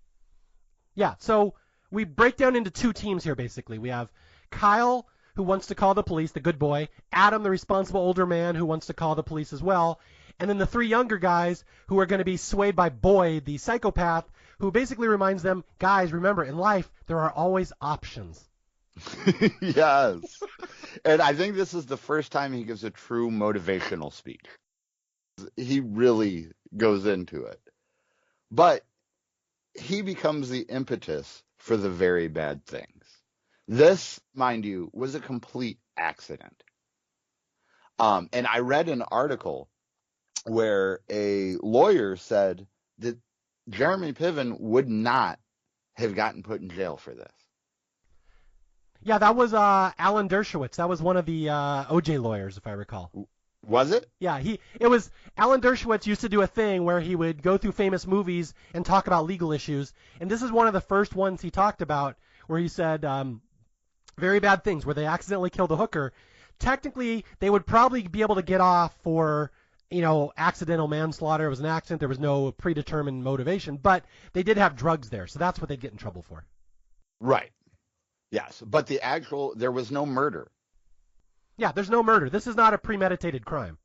Yeah, so we break down into 2 teams here, basically. We have Kyle, who wants to call the police, the good boy, Adam, the responsible older man, who wants to call the police as well, and then the 3 younger guys who are going to be swayed by Boyd, the psychopath, who basically reminds them, guys, remember, in life, there are always options. Yes. And I think this is the first time he gives a true motivational speech. He really goes into it. But he becomes the impetus for the very bad things. This, mind you, was a complete accident. And I read an article where a lawyer said that Jeremy Piven would not have gotten put in jail for this. Yeah, that was Alan Dershowitz. That was one of the OJ lawyers, if I recall. Was it? Yeah, it was Alan Dershowitz used to do a thing where he would go through famous movies and talk about legal issues, and this is one of the first ones he talked about where he said very bad things where they accidentally killed a hooker. Technically, they would probably be able to get off for accidental manslaughter. It was an accident. There was no predetermined motivation, but they did have drugs there, so that's what they'd get in trouble for. Right. Yes, but there was no murder. Yeah, there's no murder. This is not a premeditated crime.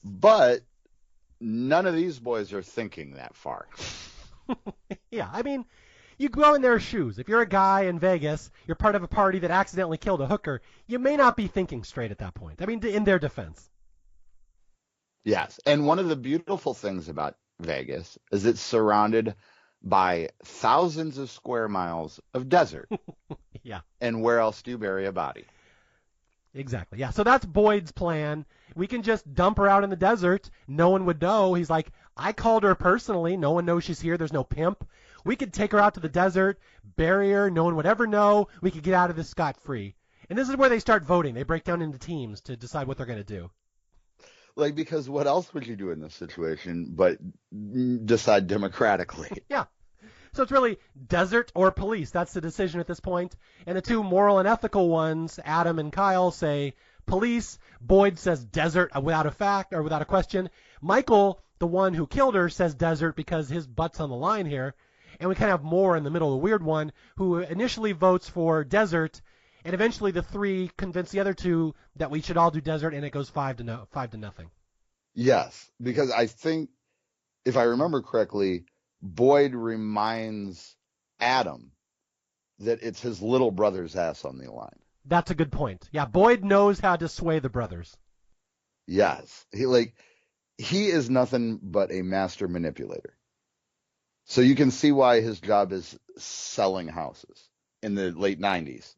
But none of these boys are thinking that far. Yeah, I mean, you go in their shoes. If you're a guy in Vegas, you're part of a party that accidentally killed a hooker, you may not be thinking straight at that point. I mean, in their defense. Yes, and one of the beautiful things about Vegas is it's surrounded by thousands of square miles of desert. Yeah. And where else do you bury a body? Exactly. Yeah. So that's Boyd's plan. We can just dump her out in the desert. No one would know. He's like, I called her personally. No one knows she's here. There's no pimp. We could take her out to the desert, bury her. No one would ever know. We could get out of this scot-free. And this is where they start voting. They break down into teams to decide what they're going to do. Like, because what else would you do in this situation but decide democratically? Yeah. So it's really desert or police. That's the decision at this point. And the two moral and ethical ones, Adam and Kyle, say police. Boyd says desert without a fact or without a question. Michael, the one who killed her, says desert because his butt's on the line here. And we kind of have Moore in the middle, the weird one, who initially votes for desert, and eventually the three convince the other two that we should all do desert, and it goes 5-0. Yes, because I think, if I remember correctly, Boyd reminds Adam that it's his little brother's ass on the line. That's a good point. Yeah, Boyd knows how to sway the brothers. Yes. He is nothing but a master manipulator. So you can see why his job is selling houses in the late 90s.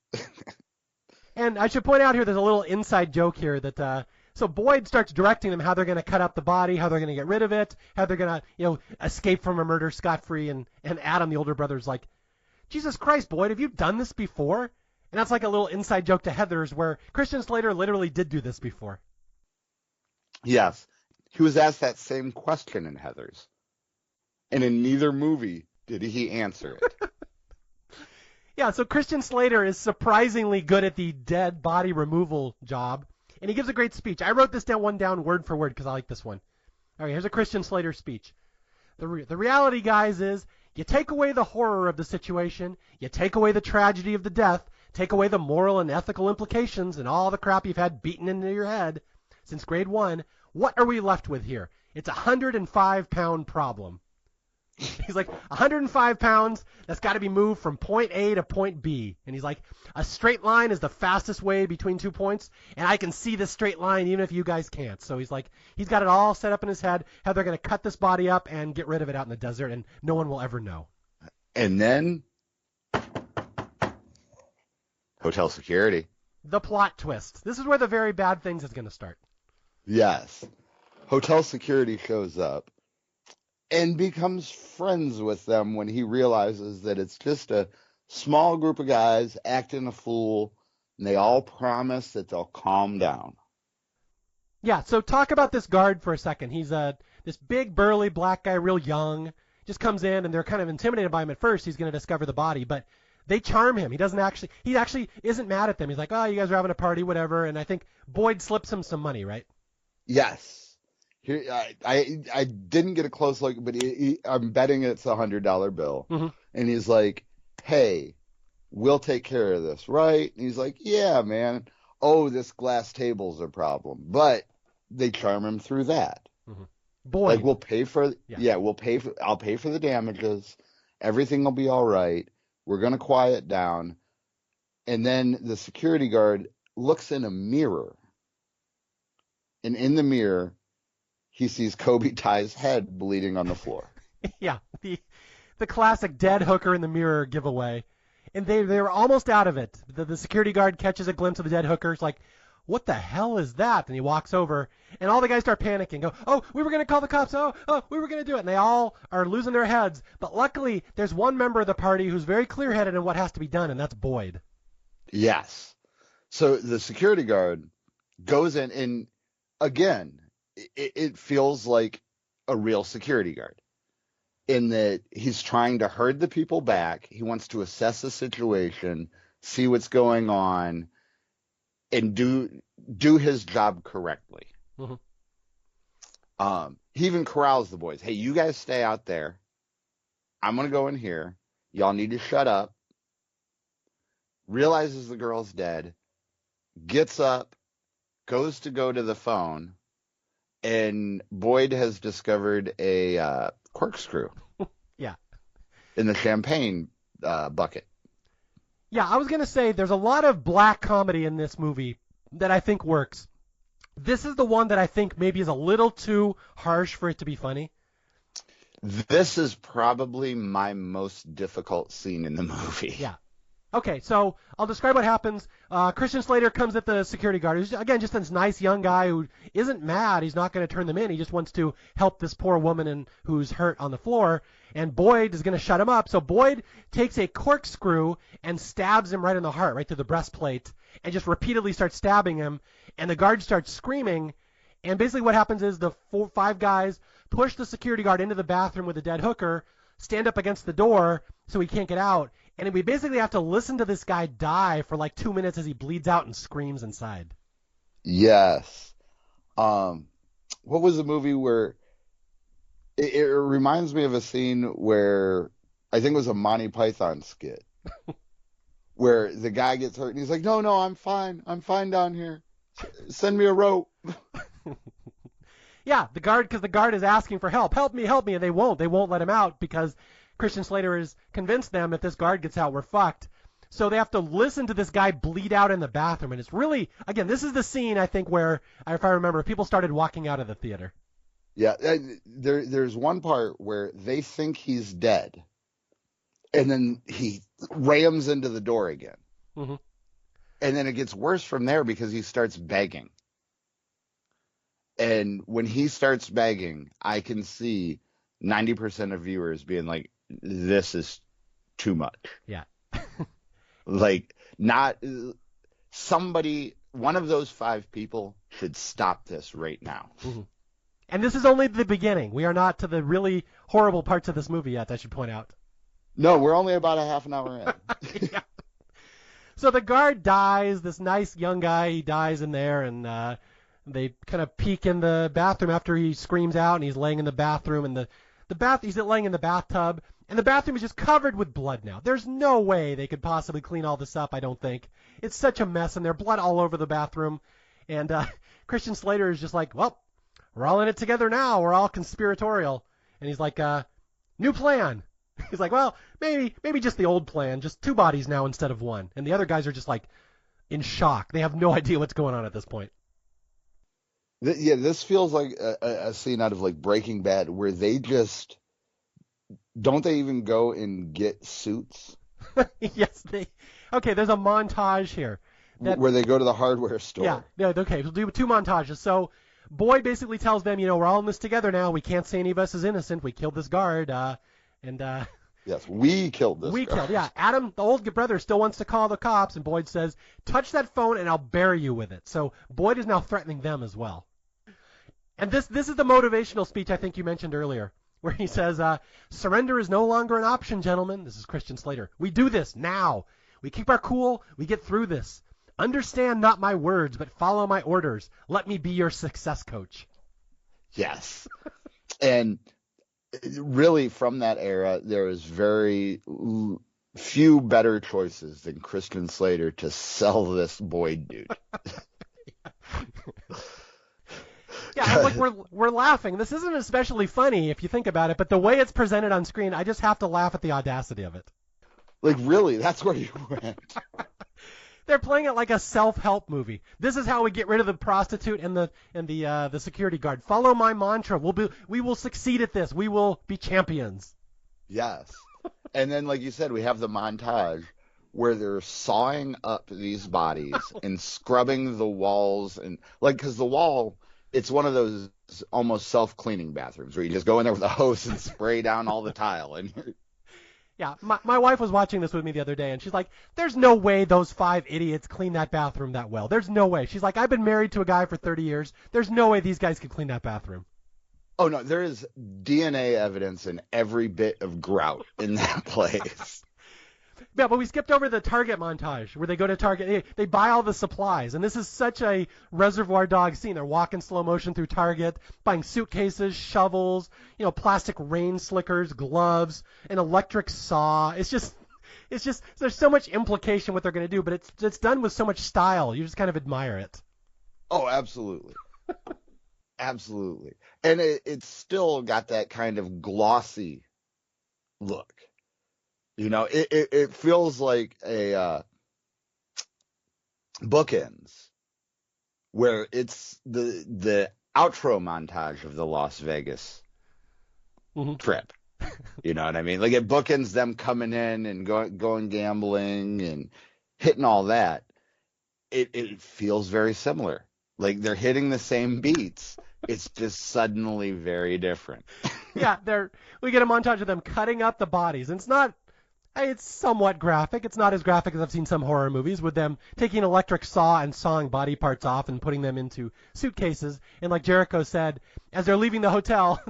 And I should point out here, there's a little inside joke here that so Boyd starts directing them how they're going to cut up the body, how they're going to get rid of it, how they're going to, escape from a murder scot-free. And Adam, the older brother, is like, Jesus Christ, Boyd, have you done this before? And that's like a little inside joke to Heather's where Christian Slater literally did do this before. Yes. He was asked that same question in Heather's. And in neither movie did he answer it. Yeah, so Christian Slater is surprisingly good at the dead body removal job, and he gives a great speech. I wrote this down word for word because I like this one. All right, here's a Christian Slater speech. The reality, guys, is you take away the horror of the situation, you take away the tragedy of the death, take away the moral and ethical implications and all the crap you've had beaten into your head since grade 1, what are we left with here? It's a 105-pound problem. He's like, 105 pounds, that's got to be moved from point A to point B. And he's like, a straight line is the fastest way between 2 points, and I can see this straight line even if you guys can't. So he's like, he's got it all set up in his head, how they're going to cut this body up and get rid of it out in the desert, and no one will ever know. And then, hotel security. The plot twist. This is where the very bad things is going to start. Yes. Hotel security shows up and becomes friends with them when he realizes that it's just a small group of guys acting a fool, and they all promise that they'll calm down. Yeah, so talk about this guard for a second. He's this big, burly black guy, real young, just comes in, and they're kind of intimidated by him at first. He's going to discover the body, but they charm him. He actually isn't mad at them. He's like, oh, you guys are having a party, whatever, and I think Boyd slips him some money, right? Yes. Here, I didn't get a close look, but I'm betting it's a $100 bill. Mm-hmm. And he's like, hey, we'll take care of this, right? And he's like, yeah, man. Oh, this glass table's a problem. But they charm him through that. Mm-hmm. Boyd. Like, we'll pay for, I'll pay for the damages. Everything will be all right. We're going to quiet down. And then the security guard looks in a mirror. And in the mirror, he sees Kobe Ty's head bleeding on the floor. Yeah, the classic dead hooker in the mirror giveaway. And they were almost out of it. The security guard catches a glimpse of the dead hooker. It's like, what the hell is that? And he walks over, and all the guys start panicking. Go, oh, we were going to call the cops. Oh, we were going to do it. And they all are losing their heads. But luckily, there's one member of the party who's very clear-headed in what has to be done, and that's Boyd. Yes. So the security guard goes in, and again, it feels like a real security guard in that he's trying to herd the people back. He wants to assess the situation, see what's going on, and do his job correctly. Mm-hmm. He even corrals the boys. Hey, you guys stay out there. I'm going to go in here. Y'all need to shut up. Realizes the girl's dead. Gets up. Goes to go to the phone. And Boyd has discovered a corkscrew. Yeah. In the champagne bucket. Yeah, I was going to say there's a lot of black comedy in this movie that I think works. This is the one that I think maybe is a little too harsh for it to be funny. This is probably my most difficult scene in the movie. Yeah. Okay, so I'll describe what happens. Christian Slater comes at the security guard, who's, again, just this nice young guy who isn't mad. He's not going to turn them in. He just wants to help this poor woman who's hurt on the floor. And Boyd is going to shut him up. So Boyd takes a corkscrew and stabs him right in the heart, right through the breastplate, and just repeatedly starts stabbing him. And the guard starts screaming. And basically what happens is the 5 guys push the security guard into the bathroom with a dead hooker, stand up against the door so he can't get out. And we basically have to listen to this guy die for like 2 minutes as he bleeds out and screams inside. Yes. What was the movie where it reminds me of a scene where I think it was a Monty Python skit where the guy gets hurt and he's like, no, I'm fine down here. Send me a rope. Yeah, because the guard is asking for help. Help me, and they won't let him out because Christian Slater has convinced them if this guard gets out, we're fucked. So they have to listen to this guy bleed out in the bathroom. And it's really, again, this is the scene, I think, where, if I remember, people started walking out of the theater. Yeah, there's one part where they think he's dead. And then he rams into the door again. Mm-hmm. And then it gets worse from there because he starts begging. And when he starts begging, I can see 90% of viewers being like, this is too much. Yeah. Like, not somebody, one of those 5 people should stop this right now. Mm-hmm. And this is only the beginning. We are not to the really horrible parts of this movie yet, I should point out. No, we're only about a half an hour in. Yeah. So the guard dies, this nice young guy, he dies in there, and they kind of peek in the bathroom after he screams out, and he's laying in the bathroom, and he's laying in the bathtub, and the bathroom is just covered with blood now. There's no way they could possibly clean all this up, I don't think. It's such a mess, and there's blood all over the bathroom, and Christian Slater is just like, well, we're all in it together now. We're all conspiratorial. And he's like, new plan. He's like, well, maybe just the old plan, just 2 bodies now instead of 1. And the other guys are just like in shock. They have no idea what's going on at this point. Yeah, this feels like a scene out of like Breaking Bad where they just don't they even go and get suits? Yes, okay, there's a montage here. Where they go to the hardware store. Yeah, okay, we'll do 2 montages. So Boyd basically tells them, we're all in this together now. We can't say any of us is innocent. We killed this guard. Yes, we killed this guard. Yeah. Adam, the old brother, still wants to call the cops, and Boyd says, touch that phone and I'll bury you with it. So Boyd is now threatening them as well. And this is the motivational speech I think you mentioned earlier, where he says, surrender is no longer an option, gentlemen. This is Christian Slater. We do this now. We keep our cool. We get through this. Understand not my words, but follow my orders. Let me be your success coach. Yes. And really from that era, there was very few better choices than Christian Slater to sell this Boyd dude. Yeah, like we're laughing. This isn't especially funny if you think about it, but the way it's presented on screen, I just have to laugh at the audacity of it. Like, really, that's where you went. They're playing it like a self-help movie. This is how we get rid of the prostitute and the security guard. Follow my mantra. We will succeed at this. We will be champions. Yes. And then, like you said, we have the montage where they're sawing up these bodies and scrubbing the walls, and because the wall, it's one of those almost self-cleaning bathrooms where you just go in there with a hose and spray down all the tile. And yeah, my wife was watching this with me the other day, and she's like, there's no way those 5 idiots clean that bathroom that well. There's no way. She's like, I've been married to a guy for 30 years. There's no way these guys could clean that bathroom. Oh, no, there is DNA evidence in every bit of grout in that place. Yeah, but we skipped over the Target montage where they go to Target. They buy all the supplies, and this is such a Reservoir Dogs scene. They're walking slow motion through Target, buying suitcases, shovels, plastic rain slickers, gloves, an electric saw. It's just there's so much implication what they're going to do, but it's done with so much style. You just kind of admire it. Oh, absolutely. Absolutely. And it's still got that kind of glossy look. It feels like a bookends where it's the outro montage of the Las Vegas trip. You know what I mean? Like it bookends them coming in and going gambling and hitting all that. It feels very similar. Like they're hitting the same beats. It's just suddenly very different. Yeah, we get a montage of them cutting up the bodies. And it's somewhat graphic. It's not as graphic as I've seen some horror movies with them taking an electric saw and sawing body parts off and putting them into suitcases. And like Jericho said, as they're leaving the hotel,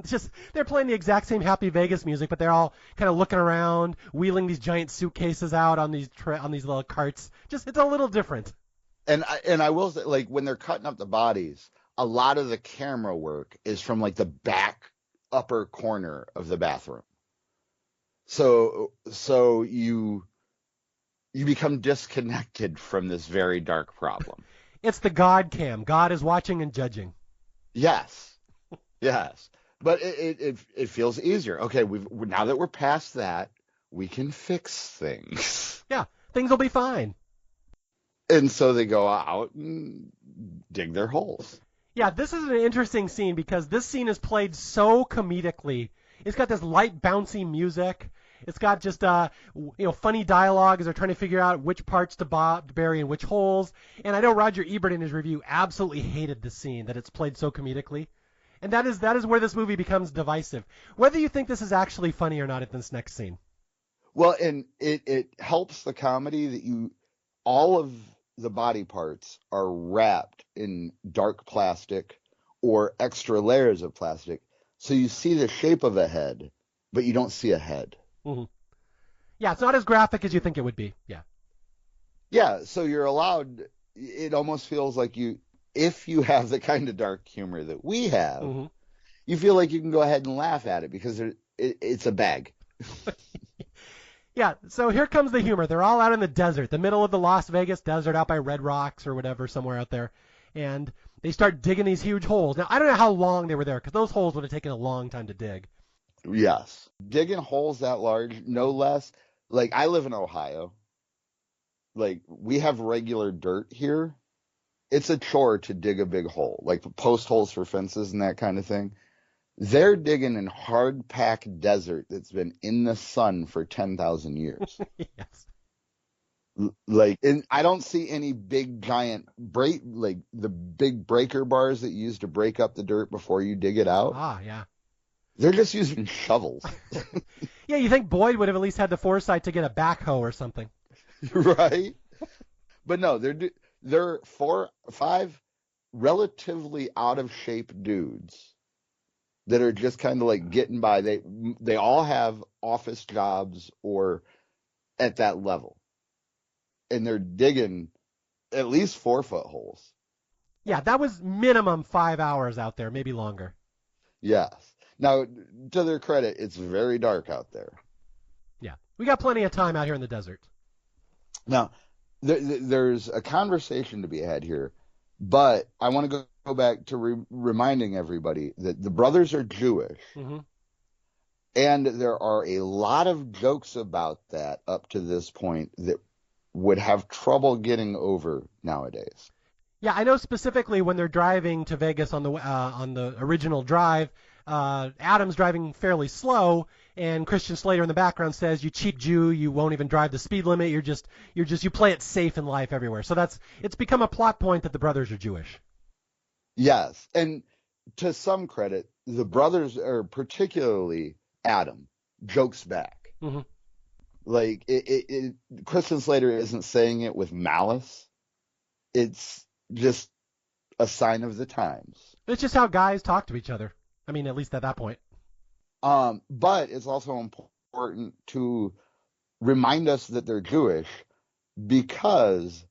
they're playing the exact same Happy Vegas music, but they're all kind of looking around, wheeling these giant suitcases out on these little carts. It's a little different. And I will say, like when they're cutting up the bodies, a lot of the camera work is from like the back upper corner of the bathroom. So you become disconnected from this very dark problem. It's the God cam. God is watching and judging. Yes. But it feels easier. Okay, now that we're past that, we can fix things. Yeah, things will be fine. And so they go out and dig their holes. Yeah, this is an interesting scene because this scene is played so comedically. It's got this light, bouncy music. It's got just funny dialogue as they're trying to figure out which parts to bury in which holes. And I know Roger Ebert in his review absolutely hated this scene, that it's played so comedically. And that is where this movie becomes divisive. Whether you think this is actually funny or not at this next scene. Well, and it helps the comedy that all of the body parts are wrapped in dark plastic or extra layers of plastic. So you see the shape of a head, but you don't see a head. Mm-hmm. Yeah, it's not as graphic as you think it would be. Yeah. Yeah, so you're allowed, it almost feels like if you have the kind of dark humor that we have, mm-hmm. you feel like you can go ahead and laugh at it because it's a bag. Yeah, so here comes the humor. They're all out in the desert, the middle of the Las Vegas desert out by Red Rocks or whatever, somewhere out there. And they start digging these huge holes. Now, I don't know how long they were there because those holes would have taken a long time to dig. Yes. Digging holes that large, no less. Like, I live in Ohio. Like, we have regular dirt here. It's a chore to dig a big hole, like post holes for fences and that kind of thing. They're digging in hard-packed desert that's been in the sun for 10,000 years. Yes. Like, and I don't see any big giant like the big breaker bars that you use to break up the dirt before you dig it out. Ah, yeah. They're just using shovels. Yeah, you think Boyd would have at least had the foresight to get a backhoe or something. Right? But no, they're 5 relatively out-of-shape dudes that are just kind of like getting by. They all have office jobs or at that level. And they're digging at least 4-foot holes. Yeah, that was minimum 5 hours out there, maybe longer. Yes. Now, to their credit, it's very dark out there. Yeah. We got plenty of time out here in the desert. Now, there's a conversation to be had here, but I want to go back to reminding everybody that the brothers are Jewish, mm-hmm. and there are a lot of jokes about that up to this point that would have trouble getting over nowadays. Yeah, I know specifically when they're driving to Vegas on the original drive, Adam's driving fairly slow, and Christian Slater in the background says, "You cheap Jew, you won't even drive the speed limit. You play it safe in life everywhere." So it's become a plot point that the brothers are Jewish. Yes, and to some credit, the brothers, or particularly Adam, jokes back. Mm-hmm. Like Christian Slater isn't saying it with malice. It's just a sign of the times. It's just how guys talk to each other. I mean, at least at that point. But it's also important to remind us that they're Jewish because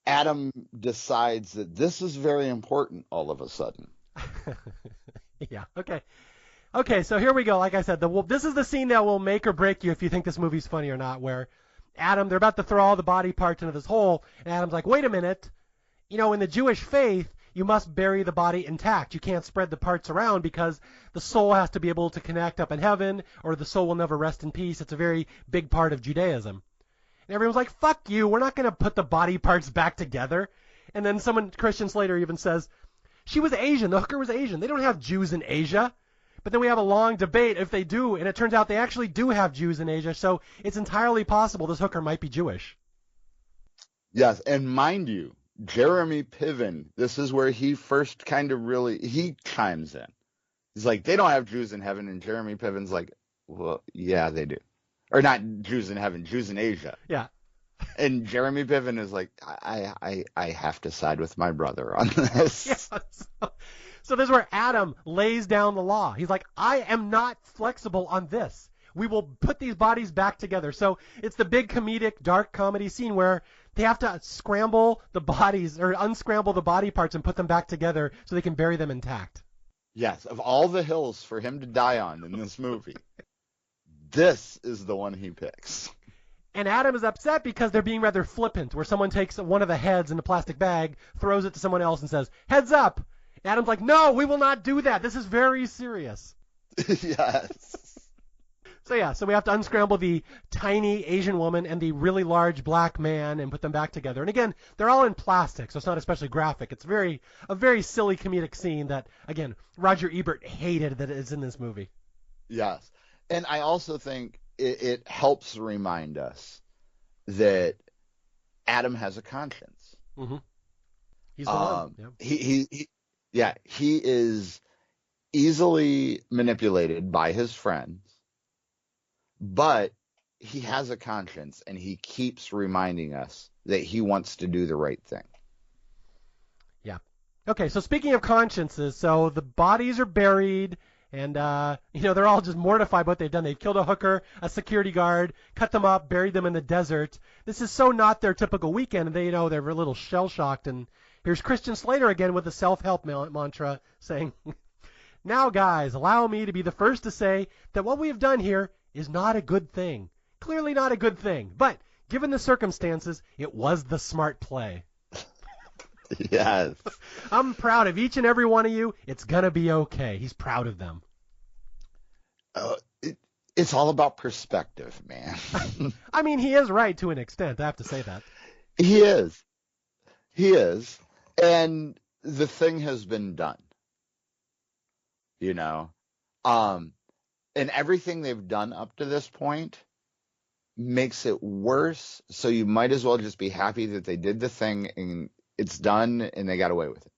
Adam decides that this is very important all of a sudden. Yeah, okay. Okay, so here we go. Like I said, this is the scene that will make or break you if you think this movie's funny or not, where Adam, they're about to throw all the body parts into this hole, and Adam's like, wait a minute. You know, in the Jewish faith, you must bury the body intact. You can't spread the parts around because the soul has to be able to connect up in heaven or the soul will never rest in peace. It's a very big part of Judaism. And everyone's like, fuck you. We're not going to put the body parts back together. And then Christian Slater even says, she was Asian. The hooker was Asian. They don't have Jews in Asia. But then we have a long debate if they do, and it turns out they actually do have Jews in Asia, so it's entirely possible this hooker might be Jewish. Yes, and mind you, Jeremy Piven, this is where he first kind of he chimes in. He's like, they don't have Jews in heaven, and Jeremy Piven's like, well, yeah, they do. Or not Jews in heaven, Jews in Asia. Yeah. And Jeremy Piven is like, I have to side with my brother on this. Yeah. So this is where Adam lays down the law. He's like, I am not flexible on this. We will put these bodies back together. So it's the big comedic, dark comedy scene where they have to scramble the bodies or unscramble the body parts and put them back together so they can bury them intact. Yes, of all the hills for him to die on in this movie, this is the one he picks. And Adam is upset because they're being rather flippant, where someone takes one of the heads in a plastic bag, throws it to someone else, and says, heads up! And Adam's like, no, we will not do that. This is very serious. Yes. So we have to unscramble the tiny Asian woman and the really large black man and put them back together. And again, they're all in plastic, so it's not especially graphic. It's a very silly comedic scene that, again, Roger Ebert hated that it's in this movie. Yes. And I also think it helps remind us that Adam has a conscience. Mm-hmm. He's the one. Yep. He is easily manipulated by his friends, but he has a conscience, and he keeps reminding us that he wants to do the right thing. Yeah. Okay, so speaking of consciences, so the bodies are buried, and, they're all just mortified by what they've done. They've killed a hooker, a security guard, cut them up, buried them in the desert. This is so not their typical weekend, and they're a little shell-shocked. And here's Christian Slater again with the self-help mantra saying, now, guys, allow me to be the first to say that what we have done here is not a good thing. Clearly not a good thing. But given the circumstances, it was the smart play. Yes. I'm proud of each and every one of you. It's going to be okay. He's proud of them. It's all about perspective, man. I mean, he is right to an extent. I have to say that. He is. And the thing has been done. And everything they've done up to this point makes it worse. So you might as well just be happy that they did the thing and it's done and they got away with it.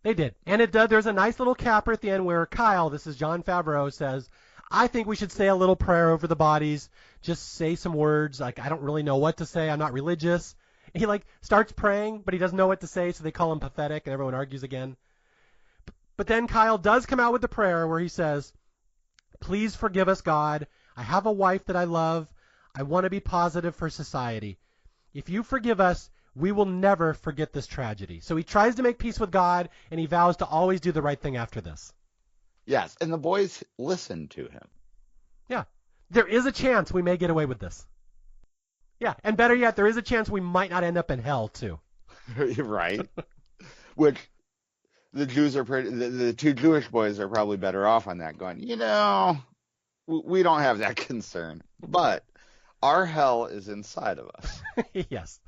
They did. And there's a nice little capper at the end where Kyle, this is Jon Favreau, says, I think we should say a little prayer over the bodies. Just say some words. Like, I don't really know what to say. I'm not religious. He starts praying, but he doesn't know what to say, so they call him pathetic and everyone argues again. But then Kyle does come out with the prayer where he says, please forgive us, God. I have a wife that I love. I want to be positive for society. If you forgive us, we will never forget this tragedy. So he tries to make peace with God, and he vows to always do the right thing after this. Yes, and the boys listen to him. Yeah. There is a chance we may get away with this. Yeah, and better yet, there is a chance we might not end up in hell, too. Right. Which the Jews are the two Jewish boys are probably better off on that, going, we don't have that concern. But our hell is inside of us. Yes.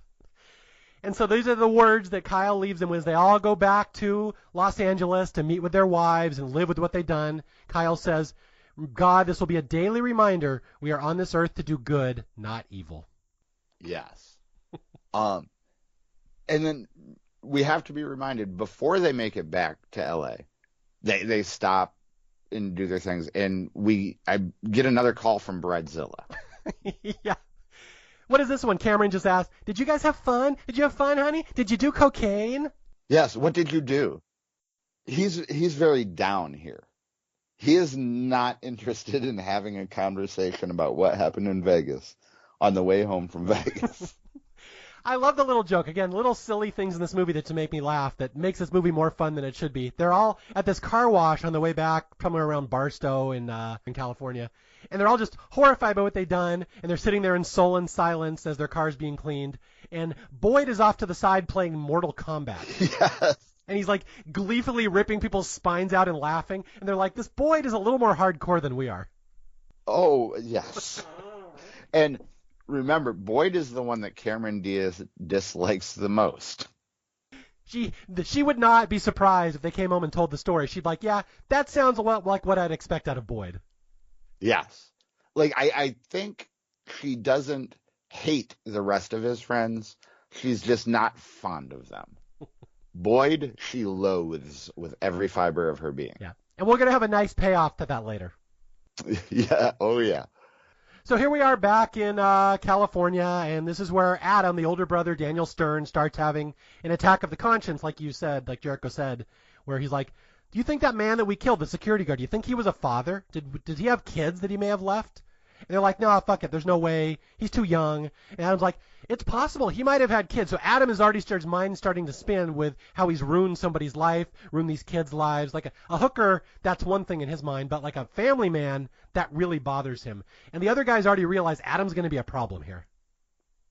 And so these are the words that Kyle leaves them with as they all go back to Los Angeles to meet with their wives and live with what they've done. Kyle says, God, this will be a daily reminder we are on this earth to do good, not evil. Yes. And then we have to be reminded, before they make it back to L.A., they stop and do their things. And I get another call from Bridezilla. Yeah. What is this one? Cameron just asked, did you guys have fun? Did you have fun, honey? Did you do cocaine? Yes. What did you do? He's very down here. He is not interested in having a conversation about what happened in Vegas on the way home from Vegas. I love the little joke. Again, little silly things in this movie that make me laugh that makes this movie more fun than it should be. They're all at this car wash on the way back somewhere around Barstow in California. And they're all just horrified by what they've done. And they're sitting there in sullen silence as their car's being cleaned. And Boyd is off to the side playing Mortal Kombat. Yes. And he's gleefully ripping people's spines out and laughing. And they're like, this Boyd is a little more hardcore than we are. Oh, yes. And remember, Boyd is the one that Cameron Diaz dislikes the most. She would not be surprised if they came home and told the story. She'd be like, yeah, that sounds a lot like what I'd expect out of Boyd. Yes. Like, I think she doesn't hate the rest of his friends. She's just not fond of them. Boyd, she loathes with every fiber of her being. Yeah. And we're going to have a nice payoff to that later. Yeah. Oh, yeah. So here we are back in California, and this is where Adam, the older brother, Daniel Stern, starts having an attack of the conscience, like you said, like Jericho said, where he's like, do you think that man that we killed, the security guard, do you think he was a father? Did he have kids that he may have left? And they're like, no, fuck it, there's no way. He's too young. And Adam's like, it's possible. He might have had kids. So Adam is already his mind starting to spin with how he's ruined somebody's life, ruined these kids' lives. Like a hooker, that's one thing in his mind, but like a family man, that really bothers him. And the other guys already realize Adam's going to be a problem here.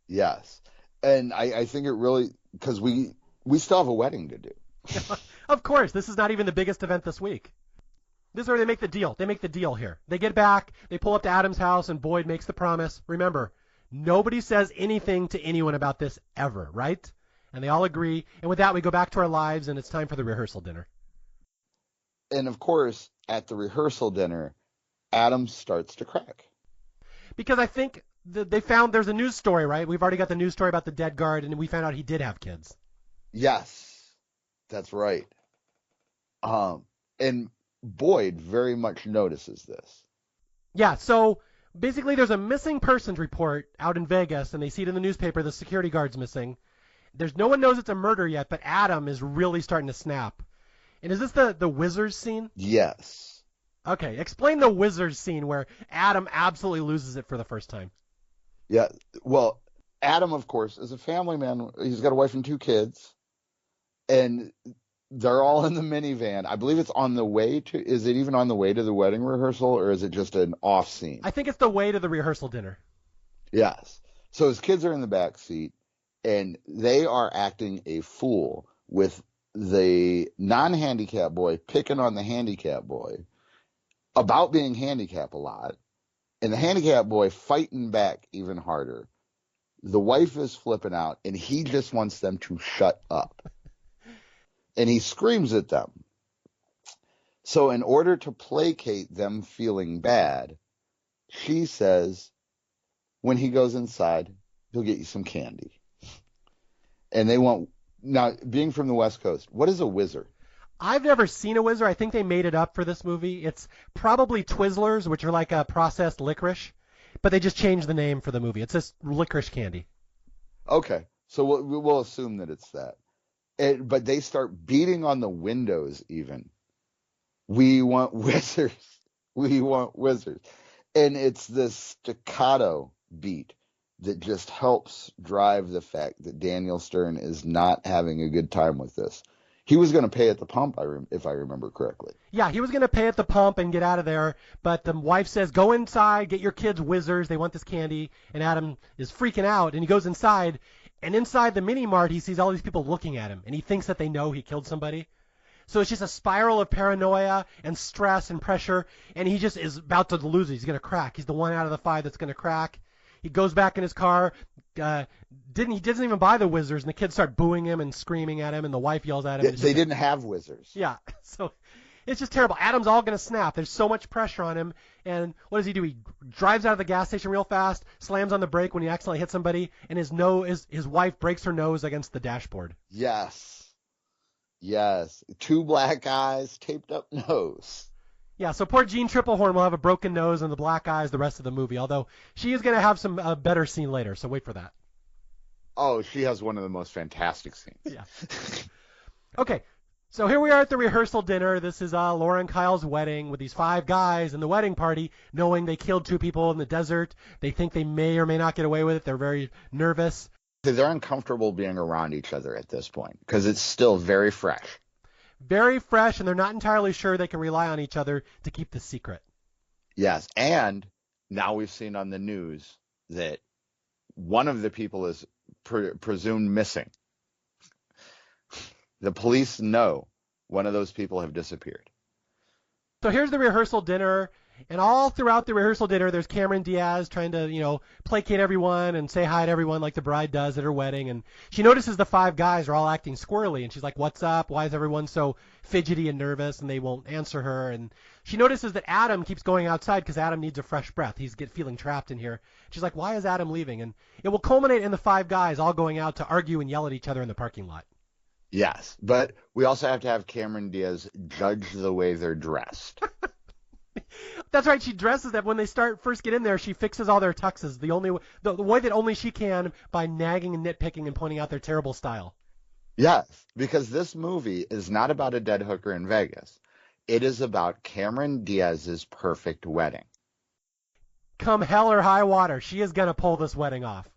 Yes. And I think it really, because we still have a wedding to do. Of course, this is not even the biggest event this week. This is where they make the deal. They make the deal here. They get back, they pull up to Adam's house, and Boyd makes the promise. Remember, nobody says anything to anyone about this ever, right? And they all agree. And with that, we go back to our lives, and it's time for the rehearsal dinner. And of course, at the rehearsal dinner, Adam starts to crack. Because I think they found there's a news story, right? We've already got the news story about the dead guard, and we found out he did have kids. Yes, that's right. And Boyd very much notices this. Yeah, so basically there's a missing persons report out in Vegas, and they see it in the newspaper, the security guard's missing. No one knows it's a murder yet, but Adam is really starting to snap. And is this the Whizzers scene? Yes. Okay, explain the Whizzers scene where Adam absolutely loses it for the first time. Yeah, well, Adam, of course, is a family man. He's got a wife and 2 kids, and they're all in the minivan. I believe it's on the way to, is it even on the way to the wedding rehearsal, or is it just an off scene? I think it's the way to the rehearsal dinner. Yes. So his kids are in the back seat, and they are acting a fool with the non-handicapped boy picking on the handicapped boy about being handicapped a lot, and the handicapped boy fighting back even harder. The wife is flipping out, and he just wants them to shut up. And he screams at them. So in order to placate them feeling bad, she says, when he goes inside, he'll get you some candy. And they want, now, being from the West Coast, what is a whizzer? I've never seen a Whizzer. I think they made it up for this movie. It's probably Twizzlers, which are like a processed licorice, but they just changed the name for the movie. It's this licorice candy. Okay, so we'll assume that it's that. But they start beating on the windows even. We want whizzers. We want whizzers. And it's this staccato beat that just helps drive the fact that Daniel Stern is not having a good time with this. He was going to pay at the pump, if I remember correctly. Yeah, he was going to pay at the pump and get out of there, but the wife says, go inside, get your kids Whizzers, they want this candy, and Adam is freaking out, and he goes inside, and inside the mini-mart, he sees all these people looking at him, and he thinks that they know he killed somebody. So it's just a spiral of paranoia and stress and pressure, and he just is about to lose it. He's going to crack. He's the one out of the 5 that's going to crack. He goes back in his car. He doesn't even buy the Whizzers, and the kids start booing him and screaming at him, and the wife yells at him. They didn't have Whizzers. Yeah, so it's just terrible. Adam's all going to snap. There's so much pressure on him, and what does he do? He drives out of the gas station real fast, slams on the brake when he accidentally hits somebody, and his wife breaks her nose against the dashboard. Yes. 2 black eyes, taped up nose. Yeah, so poor Jean Triplehorn will have a broken nose and the black eyes the rest of the movie, although she is going to have some better scene later, so wait for that. Oh, she has one of the most fantastic scenes. Yeah. Okay, so here we are at the rehearsal dinner. This is Laura and Kyle's wedding with these 5 guys in the wedding party, knowing they killed 2 people in the desert. They think they may or may not get away with it. They're very nervous. They're uncomfortable being around each other at this point because it's still very fresh. Very fresh, and they're not entirely sure they can rely on each other to keep the secret. Yes, and now we've seen on the news that one of the people is presumed missing. The police know one of those people have disappeared. So here's the rehearsal dinner, And all throughout the rehearsal dinner, there's Cameron Diaz trying to, placate everyone and say hi to everyone like the bride does at her wedding. And she notices the five guys are all acting squirrely, and she's like, "What's up? Why is everyone so fidgety and nervous?" And they won't answer her. And she notices that Adam keeps going outside because Adam needs a fresh breath. He's feeling trapped in here. She's like, "Why is Adam leaving?" And it will culminate in the five guys all going out to argue and yell at each other in the parking lot. Yes, but we also have to have Cameron Diaz judge the way they're dressed. That's right. She dresses them when they first get in there. She fixes all their tuxes the way that only she can, by nagging and nitpicking and pointing out their terrible style. Yes, because this movie is not about a dead hooker in Vegas. It is about Cameron Diaz's perfect wedding. Come hell or high water, she is gonna pull this wedding off.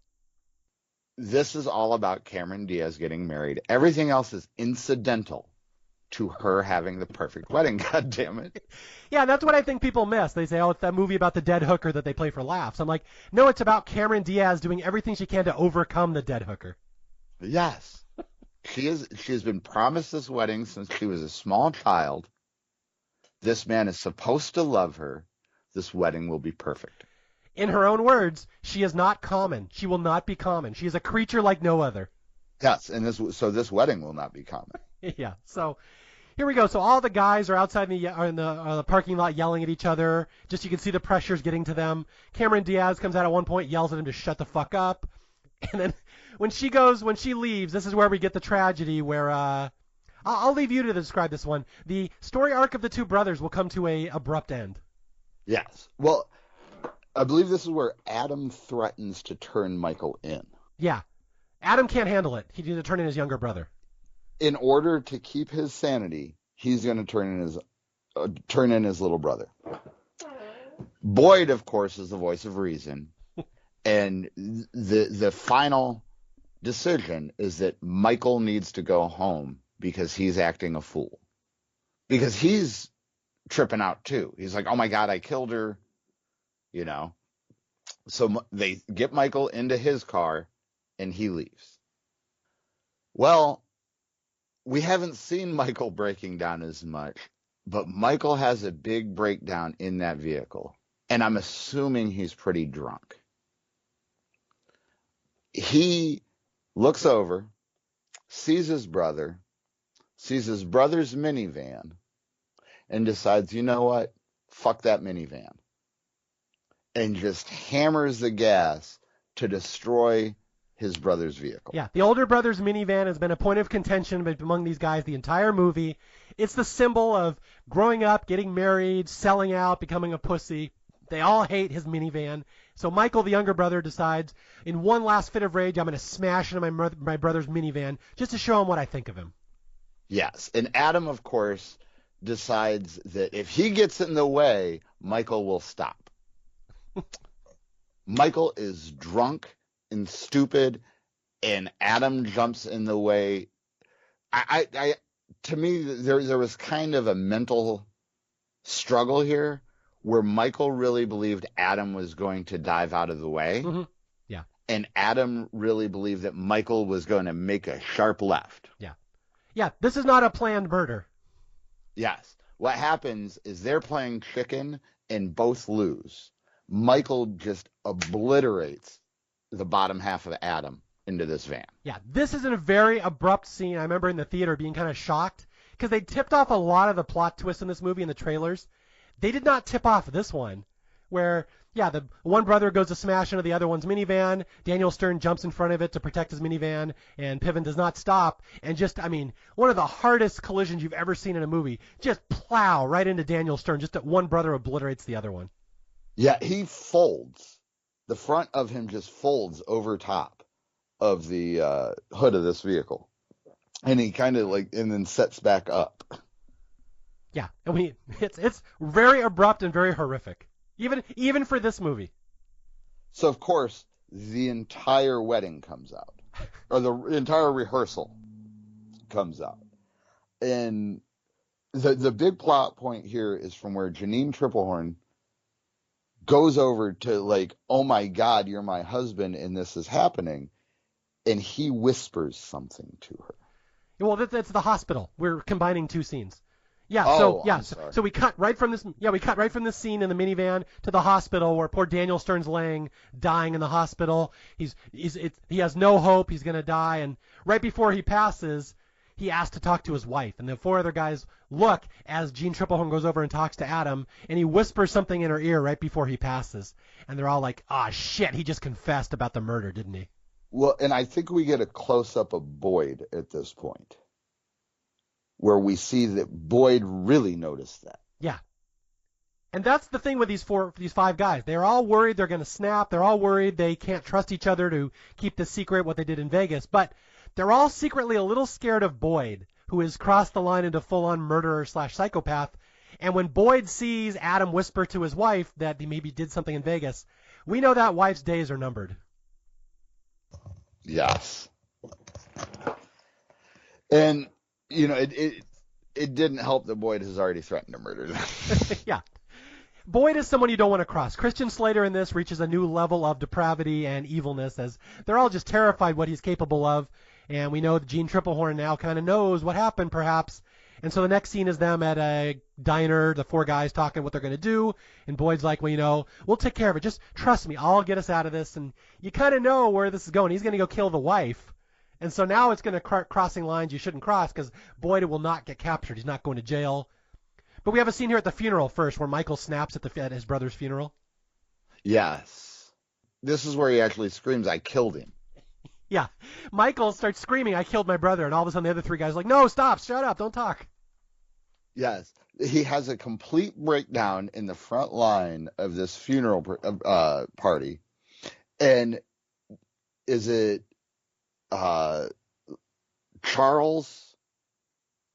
This is all about Cameron Diaz getting married. Everything else is incidental to her having the perfect wedding. God damn it. Yeah, that's what I think people miss. They say, "Oh, it's that movie about the dead hooker that they play for laughs." I'm like, no, it's about Cameron Diaz doing everything she can to overcome the dead hooker. Yes. She has been promised this wedding since she was a small child. This man is supposed to love her. This wedding will be perfect. In her own words, she is not common. She will not be common. She is a creature like no other. Yes, and this wedding will not be common. Yeah, so here we go. So all the guys are outside in the parking lot yelling at each other. Just you can see the pressure's getting to them. Cameron Diaz comes out at one point, yells at him to shut the fuck up. And then when she leaves, this is where we get the tragedy where I'll leave you to describe this one. The story arc of the two brothers will come to a abrupt end. Yes. Well, I believe this is where Adam threatens to turn Michael in. Yeah. Adam can't handle it. He needs to turn in his younger brother. In order to keep his sanity, he's going to turn in his little brother. Boyd, of course, is the voice of reason, and the final decision is that Michael needs to go home because he's acting a fool, because he's tripping out too. He's like, "Oh my God, I killed her," So they get Michael into his car, and he leaves. Well, we haven't seen Michael breaking down as much, but Michael has a big breakdown in that vehicle, and I'm assuming he's pretty drunk. He looks over, sees his brother's minivan, and decides, you know what? Fuck that minivan. And just hammers the gas to destroy his brother's vehicle. Yeah, the older brother's minivan has been a point of contention among these guys the entire movie. It's the symbol of growing up, getting married, selling out, becoming a pussy. They all hate his minivan. So Michael, the younger brother, decides, in one last fit of rage, I'm going to smash into my brother's minivan just to show him what I think of him. Yes, and Adam, of course, decides that if he gets in the way, Michael will stop. Michael is drunk and stupid, and Adam jumps in the way. To me, there was kind of a mental struggle here where Michael really believed Adam was going to dive out of the way. Mm-hmm. Yeah. And Adam really believed that Michael was going to make a sharp left. Yeah. Yeah, this is not a planned murder. Yes. What happens is they're playing chicken and both lose. Michael just obliterates the bottom half of Adam into this van. Yeah, this is a very abrupt scene. I remember in the theater being kind of shocked because they tipped off a lot of the plot twists in this movie in the trailers. They did not tip off this one where, yeah, the one brother goes to smash into the other one's minivan. Daniel Stern jumps in front of it to protect his minivan, and Piven does not stop. And just, one of the hardest collisions you've ever seen in a movie. Just plow right into Daniel Stern. Just that one brother obliterates the other one. Yeah, he folds. The front of him just folds over top of the hood of this vehicle. And he kind of and then sets back up. Yeah, and it's very abrupt and very horrific. Even for this movie. So, of course, the entire wedding comes out. Or the entire rehearsal comes out. And the big plot point here is from where Janine Triplehorn goes over to oh my God, you're my husband and this is happening. And he whispers something to her. Well, that's the hospital. We're combining two scenes. Yeah, Oh, so I'm sorry. so we cut right from this. Yeah, we cut right from this scene in the minivan to the hospital where poor Daniel Stern's laying, dying in the hospital. He has no hope. He's gonna die, and right before he passes, he asks to talk to his wife, and the four other guys look as Gene Triplehorn goes over and talks to Adam, and he whispers something in her ear right before he passes, and they're all like, "Ah, shit, he just confessed about the murder, didn't he?" Well, and I think we get a close up of Boyd at this point, where we see that Boyd really noticed that. Yeah. And that's the thing with these five guys. They're all worried they're going to snap. They're all worried they can't trust each other to keep this secret, what they did in Vegas. But they're all secretly a little scared of Boyd, who has crossed the line into full-on murderer/psychopath. And when Boyd sees Adam whisper to his wife that he maybe did something in Vegas, we know that wife's days are numbered. Yes. And, it didn't help that Boyd has already threatened to murder them. Yeah. Boyd is someone you don't want to cross. Christian Slater in this reaches a new level of depravity and evilness as they're all just terrified what he's capable of. And we know that Gene Triplehorn now kind of knows what happened, perhaps. And so the next scene is them at a diner, the four guys talking what they're going to do. And Boyd's like, well, we'll take care of it. Just trust me. I'll get us out of this. And you kind of know where this is going. He's going to go kill the wife. And so now it's going to crossing lines you shouldn't cross because Boyd will not get captured. He's not going to jail. But we have a scene here at the funeral first where Michael snaps at his brother's funeral. Yes. This is where he actually screams, "I killed him." Yeah. Michael starts screaming, "I killed my brother." And all of a sudden the other three guys are like, "No, stop, shut up, don't talk." Yes. He has a complete breakdown in the front line of this funeral party. And is it Charles?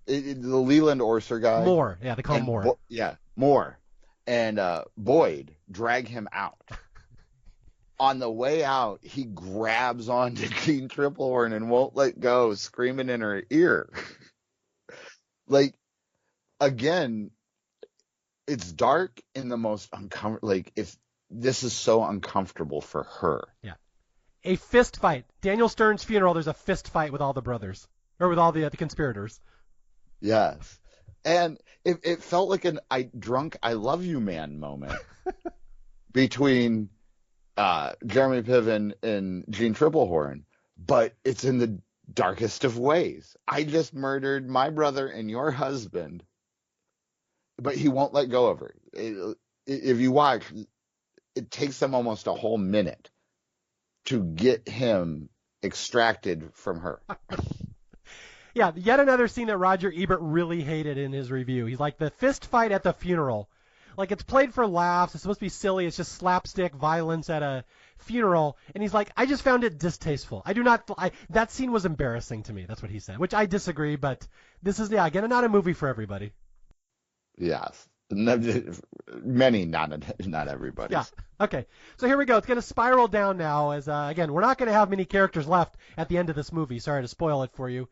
The Leland Orser guy. Moore. Yeah, they call him Moore. Moore. And Boyd drag him out. On the way out, he grabs onto Gene Triplehorn and won't let go, screaming in her ear. Like, again, it's dark in the most uncomfortable. Like, if this is so uncomfortable for her. Yeah. A fist fight. Daniel Stern's funeral, there's a fist fight with all the brothers. Or with all the conspirators. Yes. And it felt like an I love you man moment between Jeremy Piven and Gene Triplehorn, but it's in the darkest of ways. I just murdered my brother and your husband, but he won't let go of her. If you watch, it takes them almost a whole minute to get him extracted from her. Yeah, yet another scene that Roger Ebert really hated in his review. He's like, the fist fight at the funeral. Like, it's played for laughs. It's supposed to be silly. It's just slapstick violence at a funeral. And he's like, I just found it distasteful. That scene was embarrassing to me. That's what he said, which I disagree. But this is, again, not a movie for everybody. Yes. Many, not everybody. Yeah. Okay. So here we go. It's going to spiral down now as, again, we're not going to have many characters left at the end of this movie. Sorry to spoil it for you.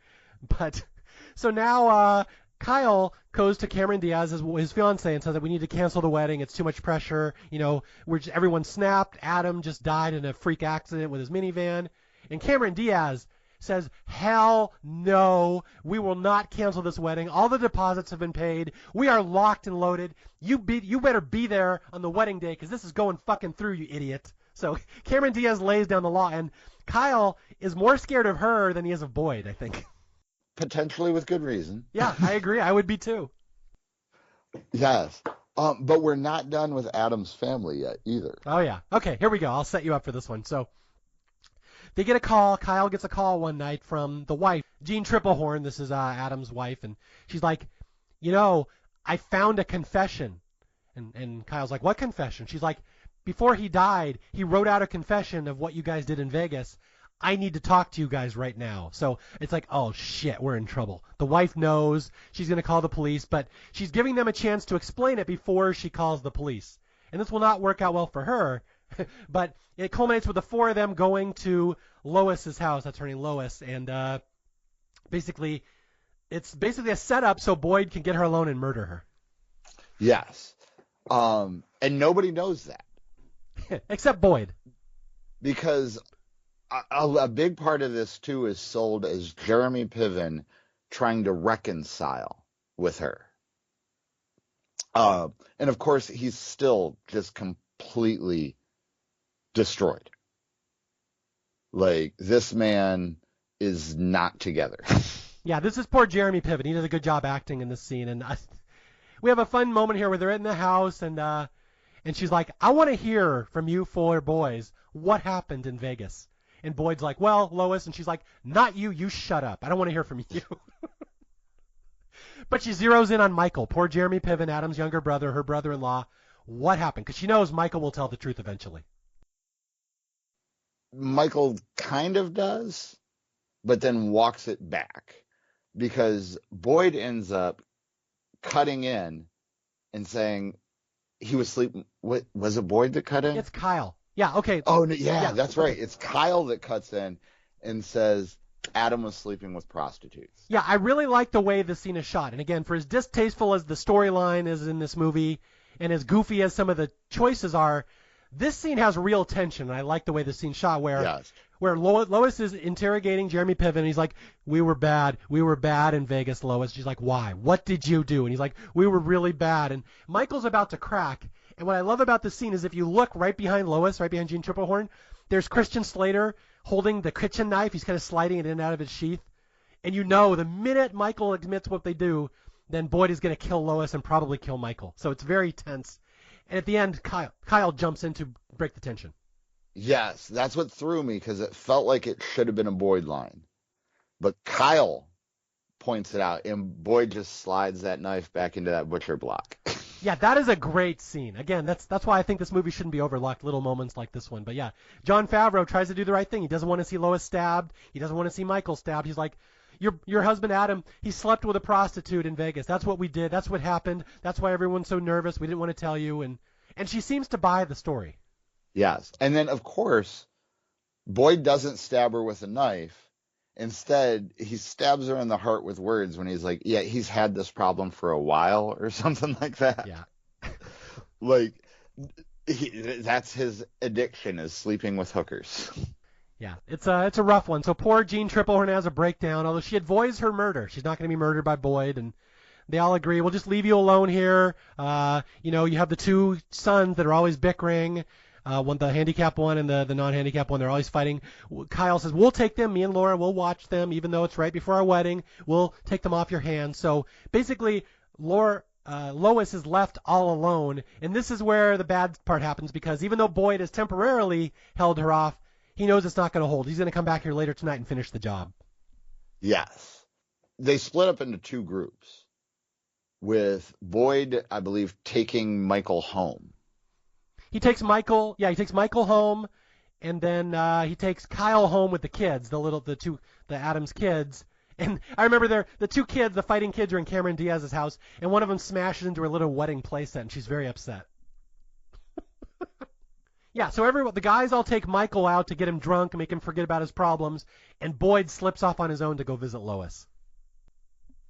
But so now Kyle goes to Cameron Diaz, his fiance, and says that we need to cancel the wedding. It's too much pressure. Everyone snapped. Adam just died in a freak accident with his minivan. And Cameron Diaz says, hell no, we will not cancel this wedding. All the deposits have been paid. We are locked and loaded. You better be there on the wedding day because this is going fucking through, you idiot. So Cameron Diaz lays down the law, and Kyle is more scared of her than he is of Boyd, I think. Potentially with good reason. Yeah, I agree. I would be too. Yes. But we're not done with Adam's family yet either. Oh, yeah. Okay, here we go. I'll set you up for this one. So they get a call. Kyle gets a call one night from the wife, Gene Triplehorn. This is Adam's wife. And she's like, I found a confession. And Kyle's like, what confession? She's like, before he died, he wrote out a confession of what you guys did in Vegas. I need to talk to you guys right now. So it's like, oh, shit, we're in trouble. The wife knows. She's going to call the police, but she's giving them a chance to explain it before she calls the police. And this will not work out well for her, but it culminates with the four of them going to Lois's house. That's her name, Lois. And basically, it's basically a setup so Boyd can get her alone and murder her. Yes. And nobody knows that. Except Boyd. Because a big part of this, too, is sold as Jeremy Piven trying to reconcile with her. And of course, he's still just completely destroyed. Like, this man is not together. Yeah, this is poor Jeremy Piven. He does a good job acting in this scene, and we have a fun moment here where they're in the house, and she's like, "I want to hear from you four boys what happened in Vegas." And Boyd's like, "Well, Lois," and she's like, "Not you. You shut up. I don't want to hear from you." But she zeroes in on Michael, poor Jeremy Piven, Adam's younger brother, her brother-in-law. What happened? Because she knows Michael will tell the truth eventually. Michael kind of does, but then walks it back because Boyd ends up cutting in and saying he was sleeping. What was it? Boyd that cut in? It's Kyle. Yeah. Okay. Oh, no, yeah, that's right. Okay. It's Kyle that cuts in and says Adam was sleeping with prostitutes. Yeah, I really like the way this scene is shot. And again, for as distasteful as the storyline is in this movie, and as goofy as some of the choices are, this scene has real tension. And I like the way the scene's shot, Yes. where Lois is interrogating Jeremy Piven. And he's like, "We were bad in Vegas, Lois." She's like, "Why? What did you do?" And he's like, "We were really bad." And Michael's about to crack. And what I love about this scene is if you look right behind Lois, right behind Jean Triplehorn, there's Christian Slater holding the kitchen knife. He's kind of sliding it in and out of its sheath. And you know the minute Michael admits what they do, then Boyd is going to kill Lois and probably kill Michael. So it's very tense. And at the end, Kyle jumps in to break the tension. Yes, that's what threw me because it felt like it should have been a Boyd line. But Kyle points it out, and Boyd just slides that knife back into that butcher block. Yeah, that is a great scene. Again, that's why I think this movie shouldn't be overlooked, little moments like this one. But yeah, Jon Favreau tries to do the right thing. He doesn't want to see Lois stabbed. He doesn't want to see Michael stabbed. He's like, your husband Adam, he slept with a prostitute in Vegas. That's what we did. That's what happened. That's why everyone's so nervous. We didn't want to tell you. And she seems to buy the story. Yes. And then, of course, Boyd doesn't stab her with a knife. Instead, he stabs her in the heart with words when he's like, yeah, he's had this problem for a while or something like that. Yeah. Like, that's his addiction, is sleeping with hookers. Yeah, it's a rough one. So poor Jean Triplehorn has a breakdown, although she avoids her murder. She's not going to be murdered by Boyd, and they all agree, we'll just leave you alone here. You have the two sons that are always bickering. The handicapped one and the non-handicapped one, they're always fighting. Kyle says, we'll take them, me and Laura, we'll watch them, even though it's right before our wedding. We'll take them off your hands. So basically, Lois is left all alone, and this is where the bad part happens, because even though Boyd has temporarily held her off, he knows it's not going to hold. He's going to come back here later tonight and finish the job. Yes. They split up into two groups, with Boyd, I believe, taking Michael home. He takes Michael home, and then he takes Kyle home with the kids, the Adams kids. And I remember the two kids, the fighting kids, are in Cameron Diaz's house, and one of them smashes into her little wedding playset, and she's very upset. Yeah, so the guys all take Michael out to get him drunk and make him forget about his problems, and Boyd slips off on his own to go visit Lois.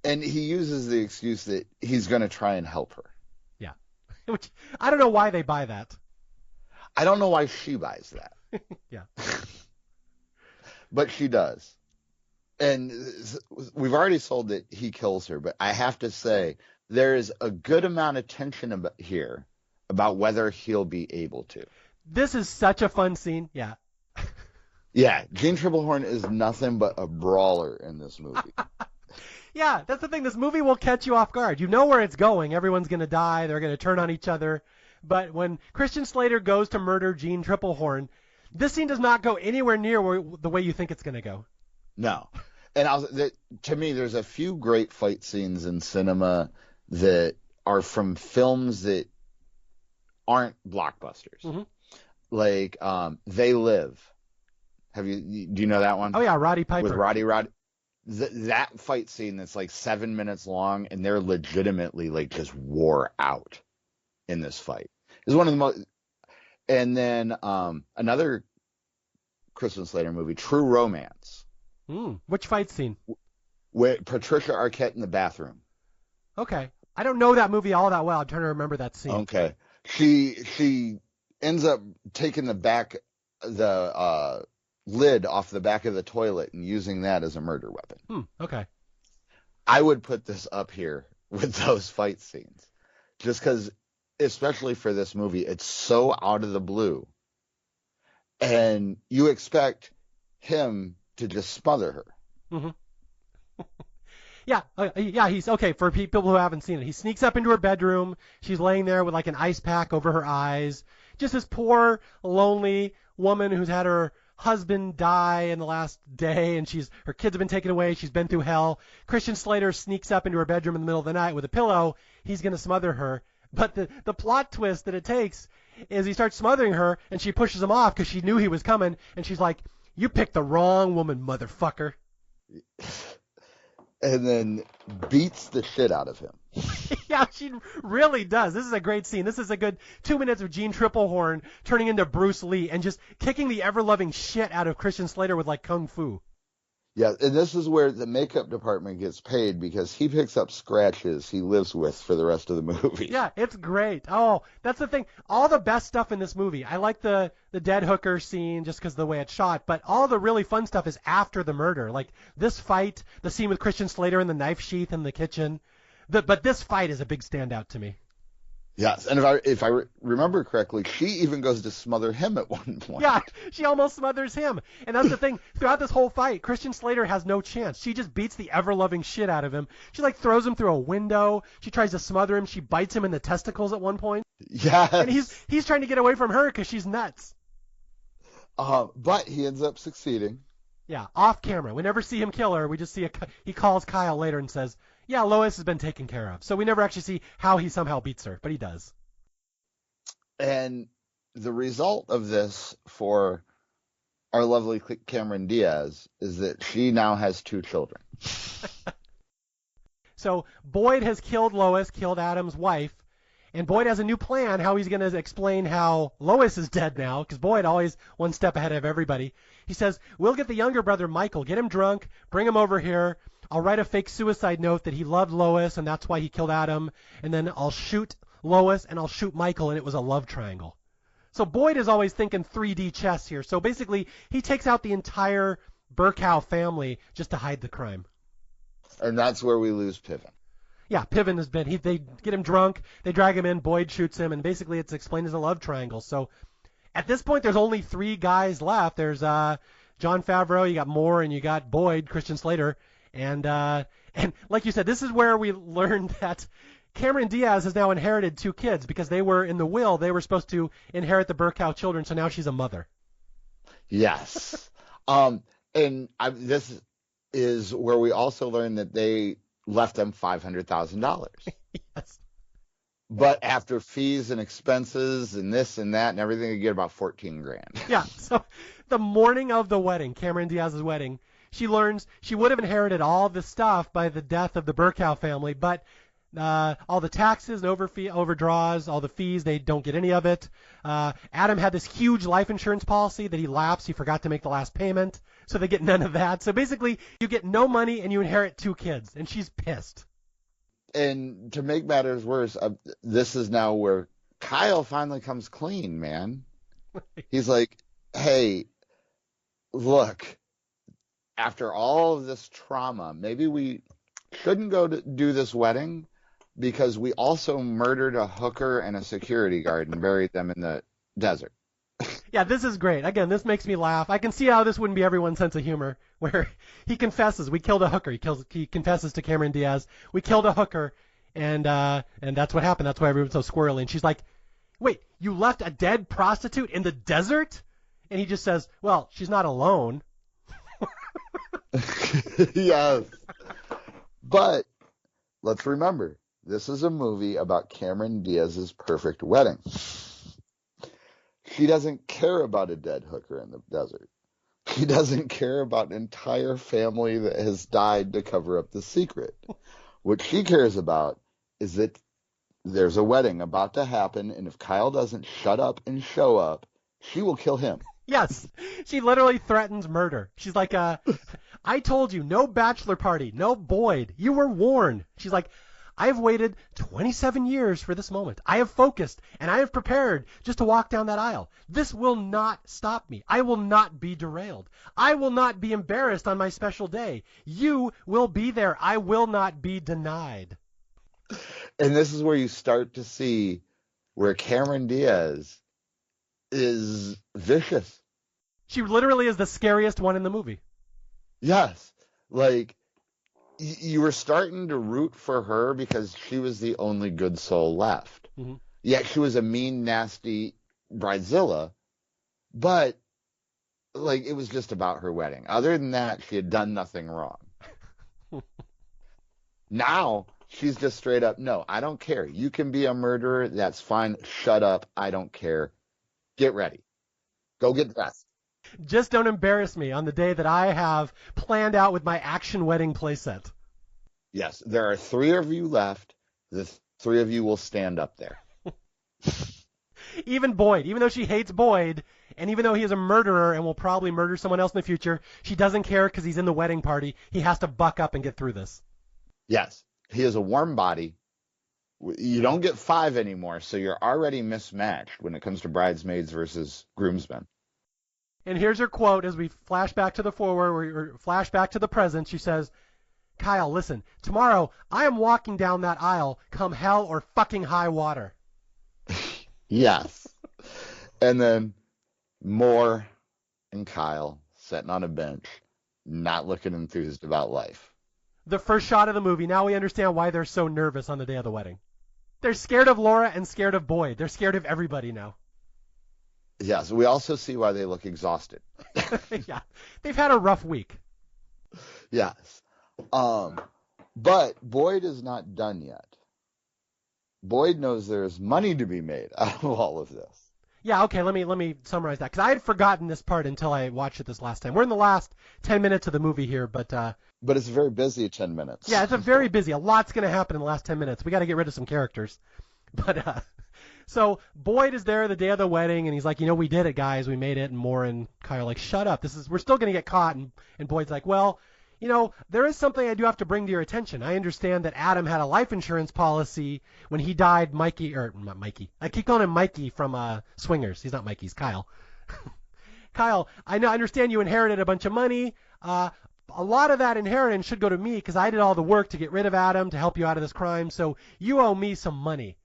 And he uses the excuse that he's going to try and help her. Yeah, which I don't know why they buy that. I don't know why she buys that. Yeah. But she does. And we've already sold that he kills her, but I have to say there is a good amount of tension here about whether he'll be able to. This is such a fun scene. Yeah. Yeah, Jean Triplehorn is nothing but a brawler in this movie. Yeah, that's the thing. This movie will catch you off guard. You know where it's going. Everyone's going to die. They're going to turn on each other. But when Christian Slater goes to murder Jean Triplehorn, this scene does not go anywhere near the way you think it's going to go. No. And to me, there's a few great fight scenes in cinema that are from films that aren't blockbusters. Mm-hmm. Like They Live. Do you know that one? Oh yeah, Roddy Piper. With Roddy. That fight scene that's like 7 minutes long, and they're legitimately like just wore out in this fight. Is one of the most. And then another Christian Slater movie, True Romance. Which fight scene? With Patricia Arquette in the bathroom. Okay, I don't know that movie all that well. I'm trying to remember that scene. Okay, she ends up taking the lid off the back of the toilet and using that as a murder weapon. Okay. I would put this up here with those fight scenes. just because, especially for this movie, it's so out of the blue. And you expect him to just smother her. Hmm. Yeah, he's okay. For people who haven't seen it, he sneaks up into her bedroom. She's laying there with like an ice pack over her eyes. Just this poor, lonely woman who's had her husband die in the last day, and her kids have been taken away. She's been through hell. Christian Slater sneaks up into her bedroom in the middle of the night with a pillow. He's gonna smother her. But the plot twist that it takes is he starts smothering her, and she pushes him off because she knew he was coming, and she's like, "You picked the wrong woman, motherfucker." And then beats the shit out of him. Yeah, she really does. This is a great scene. This is a good 2 minutes of Gene Triplehorn turning into Bruce Lee and just kicking the ever-loving shit out of Christian Slater with like kung fu. Yeah, and this is where the makeup department gets paid because he picks up scratches he lives with for the rest of the movie. Yeah, it's great. Oh, that's the thing. All the best stuff in this movie. I like the dead hooker scene just because of the way it's shot, but all the really fun stuff is after the murder. Like this fight, the scene with Christian Slater in the knife sheath in the kitchen. But this fight is a big standout to me. Yes, and if I remember correctly, she even goes to smother him at one point. Yeah, she almost smothers him. And that's the thing. Throughout this whole fight, Christian Slater has no chance. She just beats the ever-loving shit out of him. She, like, throws him through a window. She tries to smother him. She bites him in the testicles at one point. Yes. And he's trying to get away from her because she's nuts. But he ends up succeeding. Yeah, off camera. We never see him kill her. We just see he calls Kyle later and says, "Yeah, Lois has been taken care of." So we never actually see how he somehow beats her, but he does. And the result of this for our lovely Cameron Diaz is that she now has 2 children. So Boyd has killed Lois, killed Adam's wife, and Boyd has a new plan how he's going to explain how Lois is dead now, because Boyd always one step ahead of everybody. He says, "We'll get the younger brother, Michael, get him drunk, bring him over here. I'll write a fake suicide note that he loved Lois, and that's why he killed Adam, and then I'll shoot Lois, and I'll shoot Michael, and it was a love triangle." So Boyd is always thinking 3D chess here. So basically, he takes out the entire Burkow family just to hide the crime. And that's where we lose Piven. Yeah, Piven has been. They get him drunk, they drag him in, Boyd shoots him, and basically it's explained as a love triangle. So at this point, there's only 3 guys left. There's Jon Favreau, you got Moore, and you got Boyd, Christian Slater. And like you said, this is where we learned that Cameron Diaz has now inherited 2 kids because they were in the will. They were supposed to inherit the Burkow children, so now she's a mother. Yes. This is where we also learn that they left them $500,000. Yes. But after fees and expenses and this and that and everything, you get about $14,000. Yeah. So the morning of the wedding, Cameron Diaz's wedding, she learns she would have inherited all the stuff by the death of the Burkow family, but all the taxes and overdraws, all the fees, they don't get any of it. Adam had this huge life insurance policy that he lapsed. He forgot to make the last payment, so they get none of that. So basically, you get no money and you inherit 2 kids, and she's pissed. And to make matters worse, this is now where Kyle finally comes clean, man. He's like, "Hey, look, after all of this trauma, maybe we shouldn't go to do this wedding because we also murdered a hooker and a security guard and buried them in the desert." Yeah, this is great. Again, this makes me laugh. I can see how this wouldn't be everyone's sense of humor, where he confesses, we killed a hooker. He confesses to Cameron Diaz, we killed a hooker, and that's what happened. That's why everyone's so squirrely. And she's like, "Wait, you left a dead prostitute in the desert?" And he just says, "Well, she's not alone." Yes. But let's remember, this is a movie about Cameron Diaz's perfect wedding. She doesn't care about a dead hooker in the desert. She doesn't care about an entire family that has died to cover up the secret. What she cares about is that there's a wedding about to happen, and if Kyle doesn't shut up and show up, she will kill him. Yes, she literally threatens murder. She's like, "I told you, no bachelor party, no Boyd. You were warned." She's like, "I have waited 27 years for this moment. I have focused, and I have prepared just to walk down that aisle. This will not stop me. I will not be derailed. I will not be embarrassed on my special day. You will be there. I will not be denied." And this is where you start to see where Cameron Diaz is vicious. She literally is the scariest one in the movie. Yes. Like, you were starting to root for her because she was the only good soul left. Mm-hmm. Yet she was a mean, nasty bridezilla, but like it was just about her wedding. Other than that, she had done nothing wrong. Now she's just straight up, no, I don't care. You can be a murderer, that's fine. Shut up, I don't care. Get ready. Go get dressed. Just don't embarrass me on the day that I have planned out with my action wedding playset. Yes, there are 3 of you left. The 3 of you will stand up there. Even Boyd, even though she hates Boyd, and even though he is a murderer and will probably murder someone else in the future, she doesn't care because he's in the wedding party. He has to buck up and get through this. Yes, he is a warm body. You don't get 5 anymore, so you're already mismatched when it comes to bridesmaids versus groomsmen. And here's her quote as we flash back to the forward, or flash back to the present. She says, Kyle, listen, tomorrow I am walking down that aisle come hell or fucking high water. Yes. And then Moore and Kyle sitting on a bench, not looking enthused about life. The first shot of the movie, now we understand why they're so nervous on the day of the wedding. They're scared of Laura and scared of Boyd. They're scared of everybody now. Yes, we also see why they look exhausted. Yeah, they've had a rough week. Yes. But Boyd is not done yet. Boyd knows there's money to be made out of all of this. Yeah, okay, let me summarize that, because I had forgotten this part until I watched it this last time. We're in the last 10 minutes of the movie here, but it's a very busy 10 minutes. yeah, it's a very busy. A lot's going to happen in the last 10 minutes. We got to get rid of some characters. But so Boyd is there the day of the wedding, and he's like, we did it, guys. We made it. And Moore and Kyle are like, shut up. We're still going to get caught. And Boyd's like, well, there is something I do have to bring to your attention. I understand that Adam had a life insurance policy when he died. Mikey, or not Mikey. I keep calling him Mikey from Swingers. He's not Mikey. He's Kyle. Kyle, I understand you inherited a bunch of money. A lot of that inheritance should go to me because I did all the work to get rid of Adam, to help you out of this crime. So you owe me some money.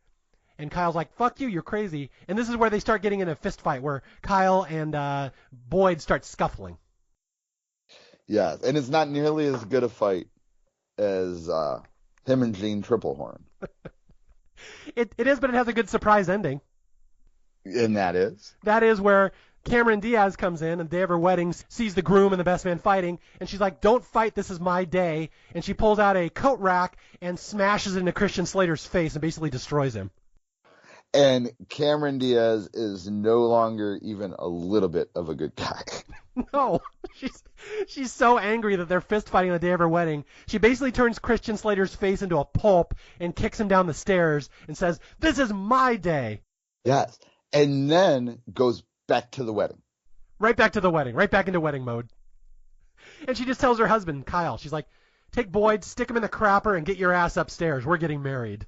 And Kyle's like, fuck you, you're crazy. And this is where they start getting in a fist fight where Kyle and Boyd start scuffling. Yeah, and it's not nearly as good a fight as him and Gene Triplehorn. It is, but it has a good surprise ending. And that is? That is where Cameron Diaz comes in on the day of her wedding, sees the groom and the best man fighting, and she's like, don't fight, this is my day. And she pulls out a coat rack and smashes it into Christian Slater's face and basically destroys him. And Cameron Diaz is no longer even a little bit of a good guy. No, she's so angry that they're fist fighting on the day of her wedding. She basically turns Christian Slater's face into a pulp and kicks him down the stairs and says, this is my day. Yes. And then goes back to the wedding. Right back to the wedding. Right back into wedding mode. And she just tells her husband, Kyle, she's like, take Boyd, stick him in the crapper, and get your ass upstairs. We're getting married.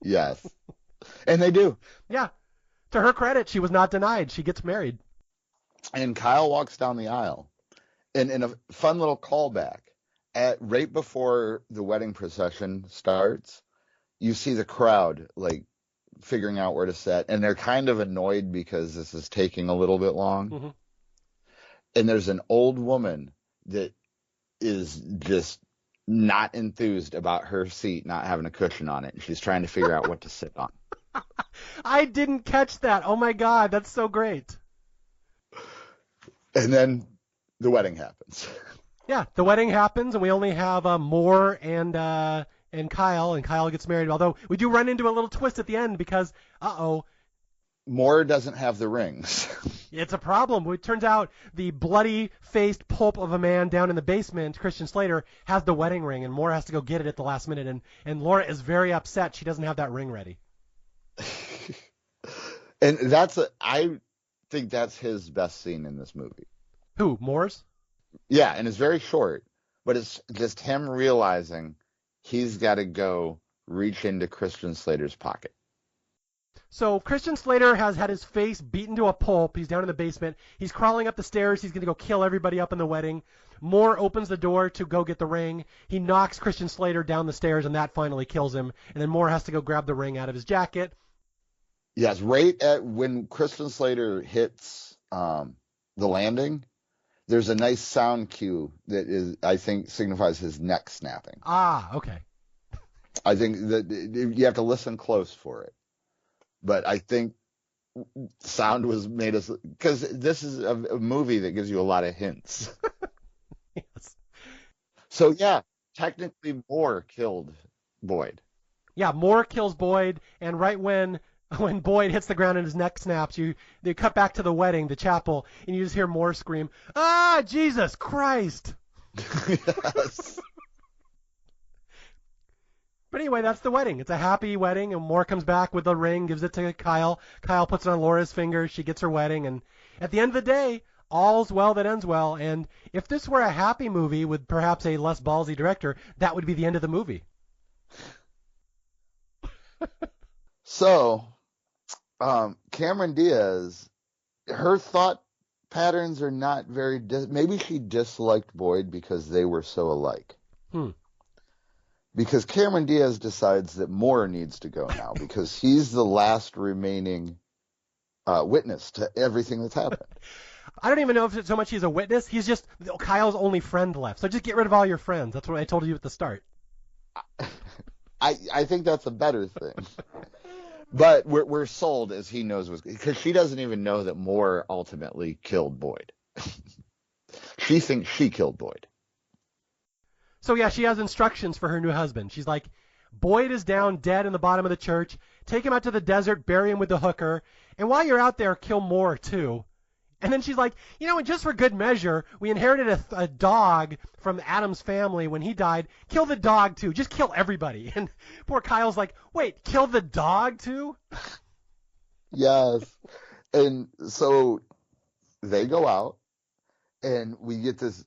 Yes. And they do. Yeah. To her credit, she was not denied. She gets married. And Kyle walks down the aisle. And in a fun little callback, right before the wedding procession starts, you see the crowd, like, figuring out where to set. And they're kind of annoyed because this is taking a little bit long. Mm-hmm. And there's an old woman that is just not enthused about her seat not having a cushion on it. And she's trying to figure out what to sit on. I didn't catch that. Oh, my God. That's so great. And then the wedding happens. Yeah, the wedding happens, and we only have Moore and Kyle gets married. Although we do run into a little twist at the end because, Moore doesn't have the rings. It's a problem. It turns out the bloody-faced pulp of a man down in the basement, Christian Slater, has the wedding ring, and Moore has to go get it at the last minute. And Laura is very upset she doesn't have that ring ready. And I think that's his best scene in this movie. Who, Moore's? Yeah, and it's very short, but it's just him realizing he's got to go reach into Christian Slater's pocket. So Christian Slater has had his face beaten to a pulp. He's down in the basement. He's crawling up the stairs. He's going to go kill everybody up in the wedding. Moore opens the door to go get the ring. He knocks Christian Slater down the stairs, and that finally kills him. And then Moore has to go grab the ring out of his jacket. Yes, right at when Christian Slater hits the landing, there's a nice sound cue that is, I think, signifies his neck snapping. Ah, okay. I think that you have to listen close for it. But I think sound was made us, because this is a movie that gives you a lot of hints. Yes. So yeah, technically Moore killed Boyd. Yeah, Moore kills Boyd, and right when Boyd hits the ground and his neck snaps, they cut back to the wedding, the chapel, and you just hear Moore scream, "Ah, Jesus Christ!" Yes. But anyway, that's the wedding. It's a happy wedding, and Moore comes back with the ring, gives it to Kyle. Kyle puts it on Laura's finger. She gets her wedding, and at the end of the day, all's well that ends well. And if this were a happy movie with perhaps a less ballsy director, that would be the end of the movie. So, Cameron Diaz, her thought patterns are not very. Maybe she disliked Boyd because they were so alike. Because Cameron Diaz decides that Moore needs to go now because he's the last remaining witness to everything that's happened. I don't even know if it's so much he's a witness. He's just Kyle's only friend left. So just get rid of all your friends. That's what I told you at the start. I think that's a better thing. But we're sold as he knows because she doesn't even know that Moore ultimately killed Boyd. She thinks she killed Boyd. So yeah, she has instructions for her new husband. She's like, Boyd is down dead in the bottom of the church. Take him out to the desert, bury him with the hooker. And while you're out there, kill Moore too. And then she's like, and just for good measure, we inherited a dog from Adam's family when he died. Kill the dog too. Just kill everybody. And poor Kyle's like, wait, kill the dog too? Yes. And so they go out and we get this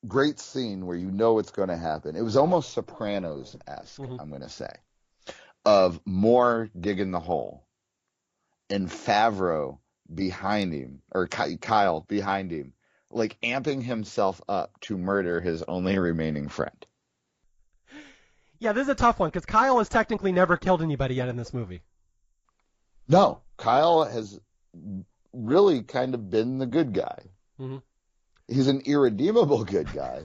great scene where it's going to happen. It was almost Sopranos-esque, I'm going to say, of Moore digging the hole and Favreau behind him, or Kyle behind him, like amping himself up to murder his only remaining friend. Yeah, this is a tough one because Kyle has technically never killed anybody yet in this movie. No, Kyle has really kind of been the good guy. Mm-hmm. He's an irredeemable good guy,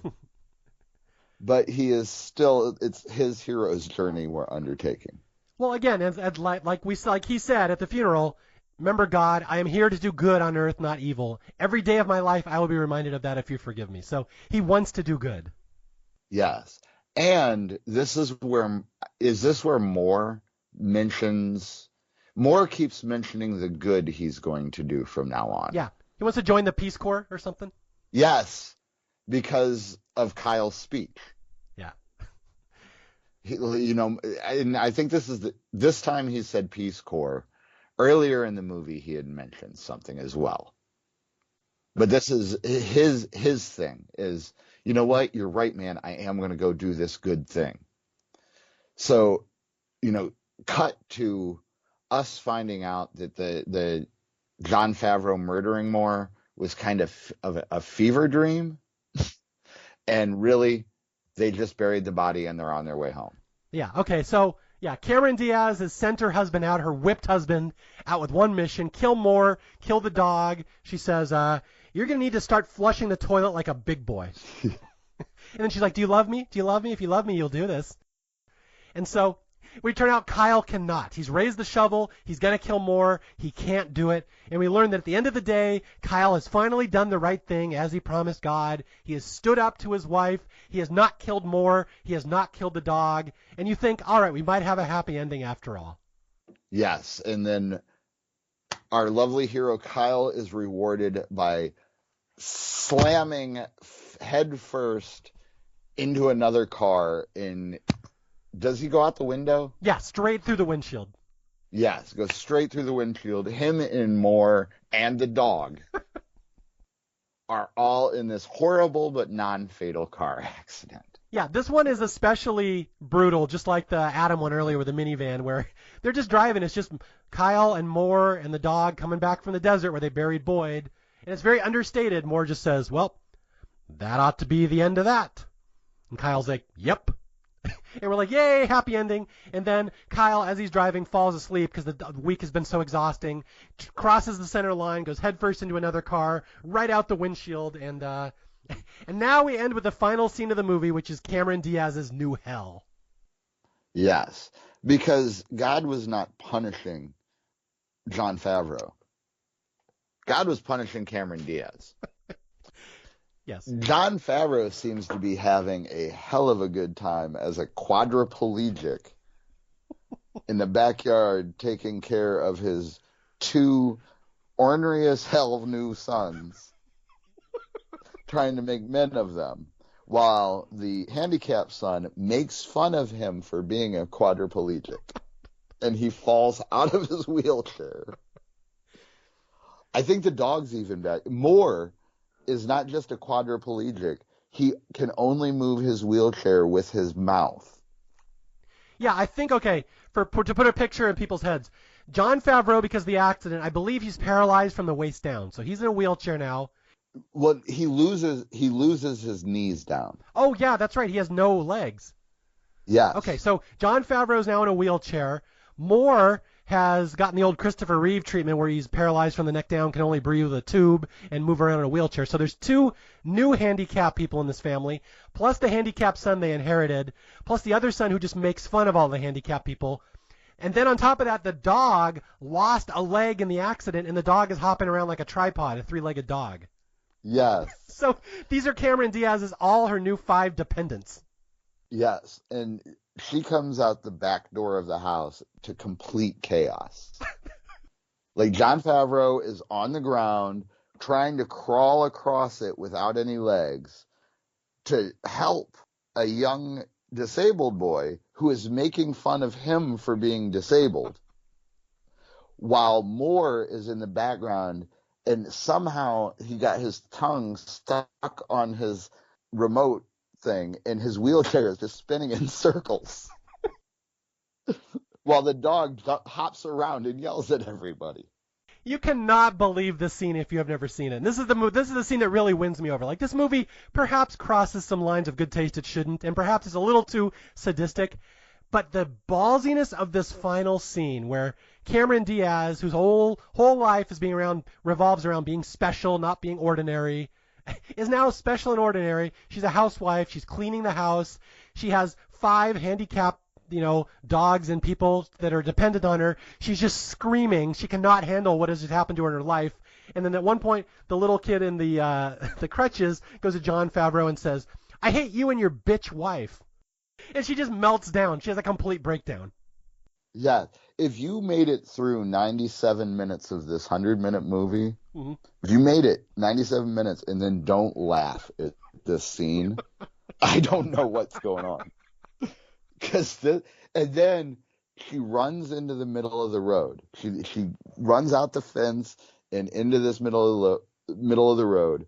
but he is still, it's his hero's journey we're undertaking. Well, again, like he said at the funeral, remember God, I am here to do good on earth, not evil. Every day of my life, I will be reminded of that if you forgive me. So he wants to do good. Yes. And is this where Moore keeps mentioning the good he's going to do from now on. Yeah. He wants to join the Peace Corps or something. Yes, because of Kyle's speech. Yeah. And I think this time he said Peace Corps. Earlier in the movie, he had mentioned something as well. But this is his thing is, you know what? You're right, man. I am going to go do this good thing. So, cut to us finding out that the Jon Favreau murdering Moore was kind of a fever dream. And really, they just buried the body and they're on their way home. Yeah, okay, so, yeah, Cameron Diaz has sent her husband out, her whipped husband, out with one mission, kill Moore, kill the dog. She says, you're going to need to start flushing the toilet like a big boy. And then she's like, do you love me? Do you love me? If you love me, you'll do this. And so we turn out Kyle cannot. He's raised the shovel. He's going to kill Moore. He can't do it. And we learn that at the end of the day, Kyle has finally done the right thing as he promised God. He has stood up to his wife. He has not killed Moore. He has not killed the dog. And you think, all right, we might have a happy ending after all. Yes. And then our lovely hero Kyle is rewarded by slamming head first into another car in... Does he go out the window? Yeah, straight through the windshield. Yes, goes straight through the windshield. Him and Moore and the dog are all in this horrible but non-fatal car accident. Yeah, this one is especially brutal, just like the Adam one earlier with the minivan, where they're just driving. It's just Kyle and Moore and the dog coming back from the desert where they buried Boyd. And it's very understated. Moore just says, well, that ought to be the end of that. And Kyle's like, yep. And we're like, yay, happy ending. And then Kyle, as he's driving, falls asleep because the week has been so exhausting, crosses the center line, goes headfirst into another car, right out the windshield, and now we end with the final scene of the movie, which is Cameron Diaz's new hell. Yes, because God was not punishing Jon Favreau. God was punishing Cameron Diaz. Yes. Jon Favreau seems to be having a hell of a good time as a quadriplegic in the backyard taking care of his two ornery as hell new sons, trying to make men of them, while the handicapped son makes fun of him for being a quadriplegic, and he falls out of his wheelchair. I think the dog's even bad. Moore is not just a quadriplegic. He can only move his wheelchair with his mouth. Yeah, I think, okay, to put a picture in people's heads, Jon Favreau, because of the accident, I believe he's paralyzed from the waist down. So he's in a wheelchair now. Well, he loses his knees down. Oh, yeah, that's right. He has no legs. Yeah. Okay, so Jon Favreau's now in a wheelchair. Moore has gotten the old Christopher Reeve treatment where he's paralyzed from the neck down, can only breathe with a tube and move around in a wheelchair. So there's two new handicapped people in this family, plus the handicapped son they inherited, plus the other son who just makes fun of all the handicapped people. And then on top of that, the dog lost a leg in the accident, and the dog is hopping around like a tripod, a three-legged dog. Yes. So these are Cameron Diaz's, all her new 5 dependents. Yes, and she comes out the back door of the house to complete chaos. Like, Jon Favreau is on the ground trying to crawl across it without any legs to help a young disabled boy who is making fun of him for being disabled, while Moore is in the background, and somehow he got his tongue stuck on his remote thing, and his wheelchair is just spinning in circles while the dog hops around and yells at everybody. You cannot believe this scene if you have never seen it. And this is the scene that really wins me over. Like, this movie perhaps crosses some lines of good taste it shouldn't, and perhaps is a little too sadistic. But the ballsiness of this final scene, where Cameron Diaz, whose whole life revolves around being special, not being ordinary, is now special and ordinary. She's a housewife. She's cleaning the house. She has 5 handicapped, dogs and people that are dependent on her. She's just screaming. She cannot handle what has just happened to her in her life. And then at one point, the little kid in the crutches goes to Jon Favreau and says, "I hate you and your bitch wife." And she just melts down. She has a complete breakdown. Yeah, if you made it through 97 minutes of this 100-minute movie, Mm-hmm. if you made it 97 minutes and then don't laugh at this scene, I don't know what's going on. And then she runs into the middle of the road. She runs out the fence and into this middle of the road,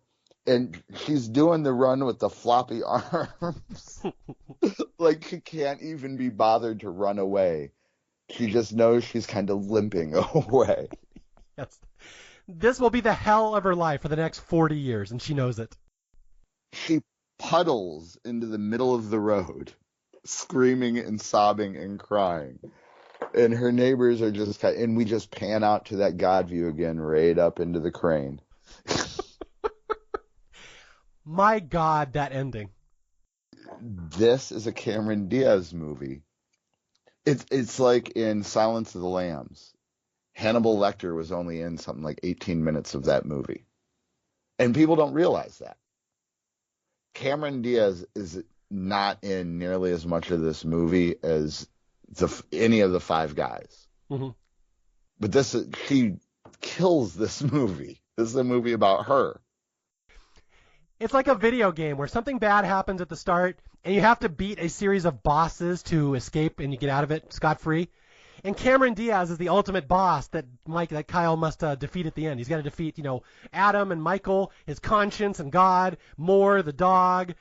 and she's doing the run with the floppy arms. Like, she can't even be bothered to run away. She just knows she's kind of limping away. Yes. This will be the hell of her life for the next 40 years, and she knows it. She puddles into the middle of the road, screaming and sobbing and crying. And her neighbors are just, and we just pan out to that God view again, right up into the crane. My God, that ending. This is a Cameron Diaz movie. It's like in Silence of the Lambs. Hannibal Lecter was only in something like 18 minutes of that movie. And people don't realize that. Cameron Diaz is not in nearly as much of this movie as any of the 5 guys. Mm-hmm. But she kills this movie. This is a movie about her. It's like a video game where something bad happens at the start, and you have to beat a series of bosses to escape and you get out of it scot-free. And Cameron Diaz is the ultimate boss that Kyle must defeat at the end. He's got to defeat, Adam and Michael, his conscience and God, Moore, the dog,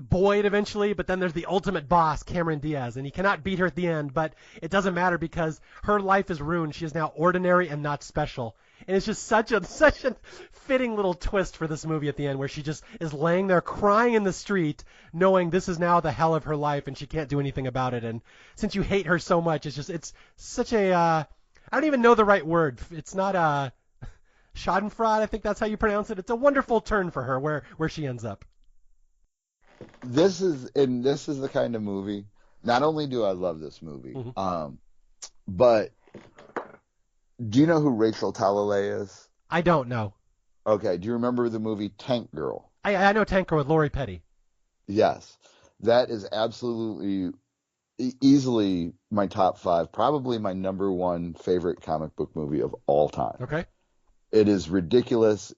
Boyd eventually, but then there's the ultimate boss, Cameron Diaz, and he cannot beat her at the end, but it doesn't matter because her life is ruined. She is now ordinary and not special. And it's just such a fitting little twist for this movie at the end, where she just is laying there crying in the street, knowing this is now the hell of her life and she can't do anything about it. And since you hate her so much, it's such a I don't even know the right word. It's not a Schadenfreude, I think that's how you pronounce it. It's a wonderful turn for her where she ends up. This is the kind of movie. Not only do I love this movie, but do you know who Rachel Talalay is? I don't know. Okay. Do you remember the movie Tank Girl? I know Tank Girl with Lori Petty. Yes. That is absolutely easily my top 5, probably my number 1 favorite comic book movie of all time. Okay. It is ridiculous.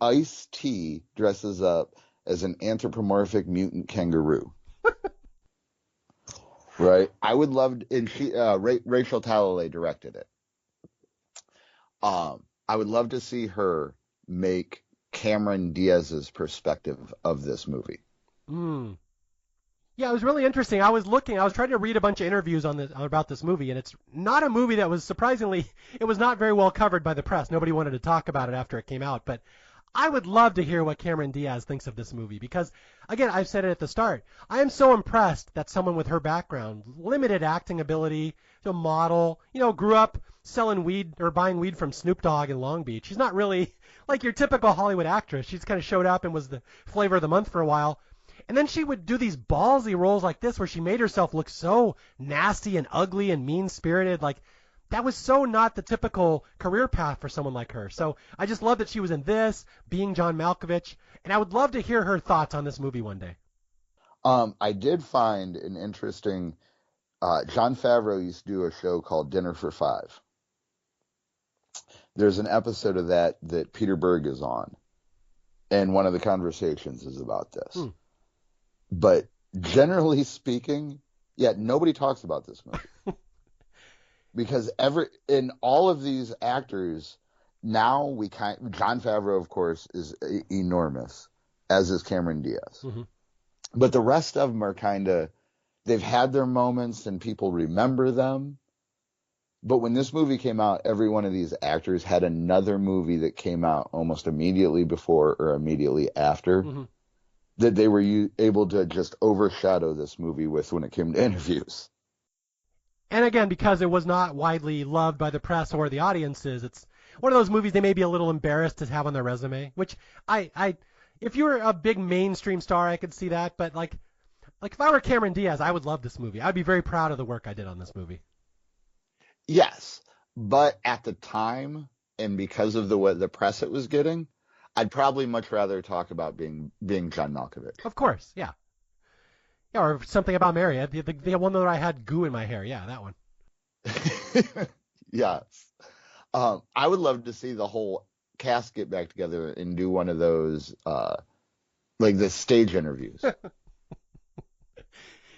Ice-T dresses up as an anthropomorphic mutant kangaroo. Right? I would love, and Rachel Talalay directed it. I would love to see her make Cameron Diaz's perspective of this movie. Yeah, it was really interesting. I was trying to read a bunch of interviews about this movie, and it's not a movie that was surprisingly, it was not very well covered by the press. Nobody wanted to talk about it after it came out, but I would love to hear what Cameron Diaz thinks of this movie because, again, I've said it at the start, I am so impressed that someone with her background, limited acting ability, to model, grew up selling weed or buying weed from Snoop Dogg in Long Beach. She's not really like your typical Hollywood actress. She's kind of showed up and was the flavor of the month for a while. And then she would do these ballsy roles like this where she made herself look so nasty and ugly and mean-spirited. Like, that was so not the typical career path for someone like her. So I just love that she was in this, being John Malkovich, and I would love to hear her thoughts on this movie one day. I did find an interesting, Jon Favreau used to do a show called Dinner for Five. There's an episode of that Peter Berg is on, and one of the conversations is about this. But generally speaking, nobody talks about this movie. Because in all of these actors, now Jon Favreau, of course, is enormous, as is Cameron Diaz. But the rest of them are they've had their moments and people remember them. But when this movie came out, every one of these actors had another movie that came out almost immediately before or immediately after that they were able to just overshadow this movie with when it came to interviews. And again, because it was not widely loved by the press or the audiences, it's one of those movies they may be a little embarrassed to have on their resume, which if you were a big mainstream star, I could see that. But like if I were Cameron Diaz, I would love this movie. I'd be very proud of the work I did on this movie. Yes, but at the time, and because of the press it was getting, I'd probably much rather talk about being John Malkovich. Of course, yeah. Yeah, or something about Mary. The one that I had goo in my hair. Yeah, that one. Yes. I would love to see the whole cast get back together and do one of those, like the stage interviews.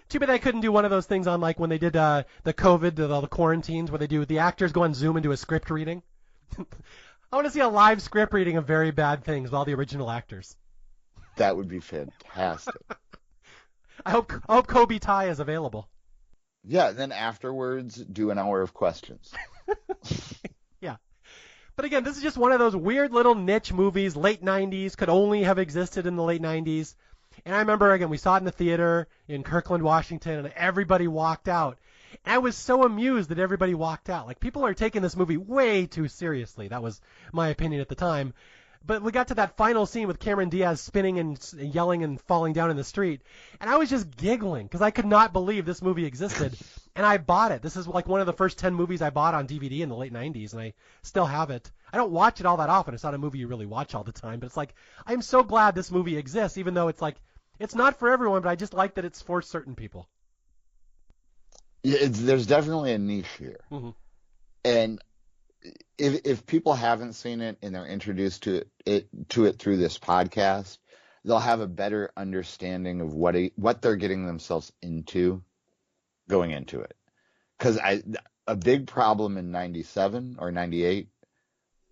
Too bad I couldn't do one of those things on like when they did the COVID, the quarantines, where the actors go on Zoom and do a script reading. I want to see a live script reading of Very Bad Things with all the original actors. That would be fantastic. I hope Kobe Tai is available. Yeah, then afterwards, do an hour of questions. Yeah. But again, this is just one of those weird little niche movies, late 90s, could only have existed in the late 90s. And I remember, again, we saw it in the theater in Kirkland, Washington, and everybody walked out. And I was so amused that everybody walked out. Like, people are taking this movie way too seriously. That was my opinion at the time. But we got to that final scene with Cameron Diaz spinning and yelling and falling down in the street, and I was just giggling because I could not believe this movie existed, and I bought it. This is like one of the first 10 movies I bought on DVD in the late 90s, and I still have it. I don't watch it all that often. It's not a movie you really watch all the time, but it's like, I'm so glad this movie exists, even though it's like, it's not for everyone, but I just like that it's for certain people. Yeah, there's definitely a niche here. And if people haven't seen it and they're introduced to it through this podcast, they'll have a better understanding of what they're getting themselves into going into it. because a big problem in 97 or 98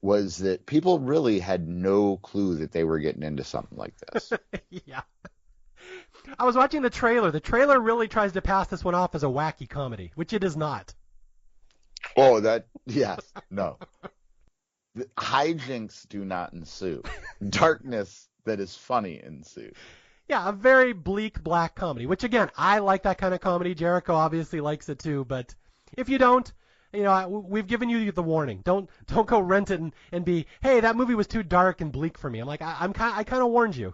was that people really had no clue that they were getting into something like this. Yeah. I was watching the trailer. The trailer really tries to pass this one off as a wacky comedy, which it is not. Oh, yes, no. The hijinks do not ensue. Darkness that is funny ensues. Yeah, a very bleak black comedy, which again, I like that kind of comedy. Jericho obviously likes it too, but if you don't, we've given you the warning. Don't go rent it and be, hey, that movie was too dark and bleak for me. I'm like, I kind of warned you.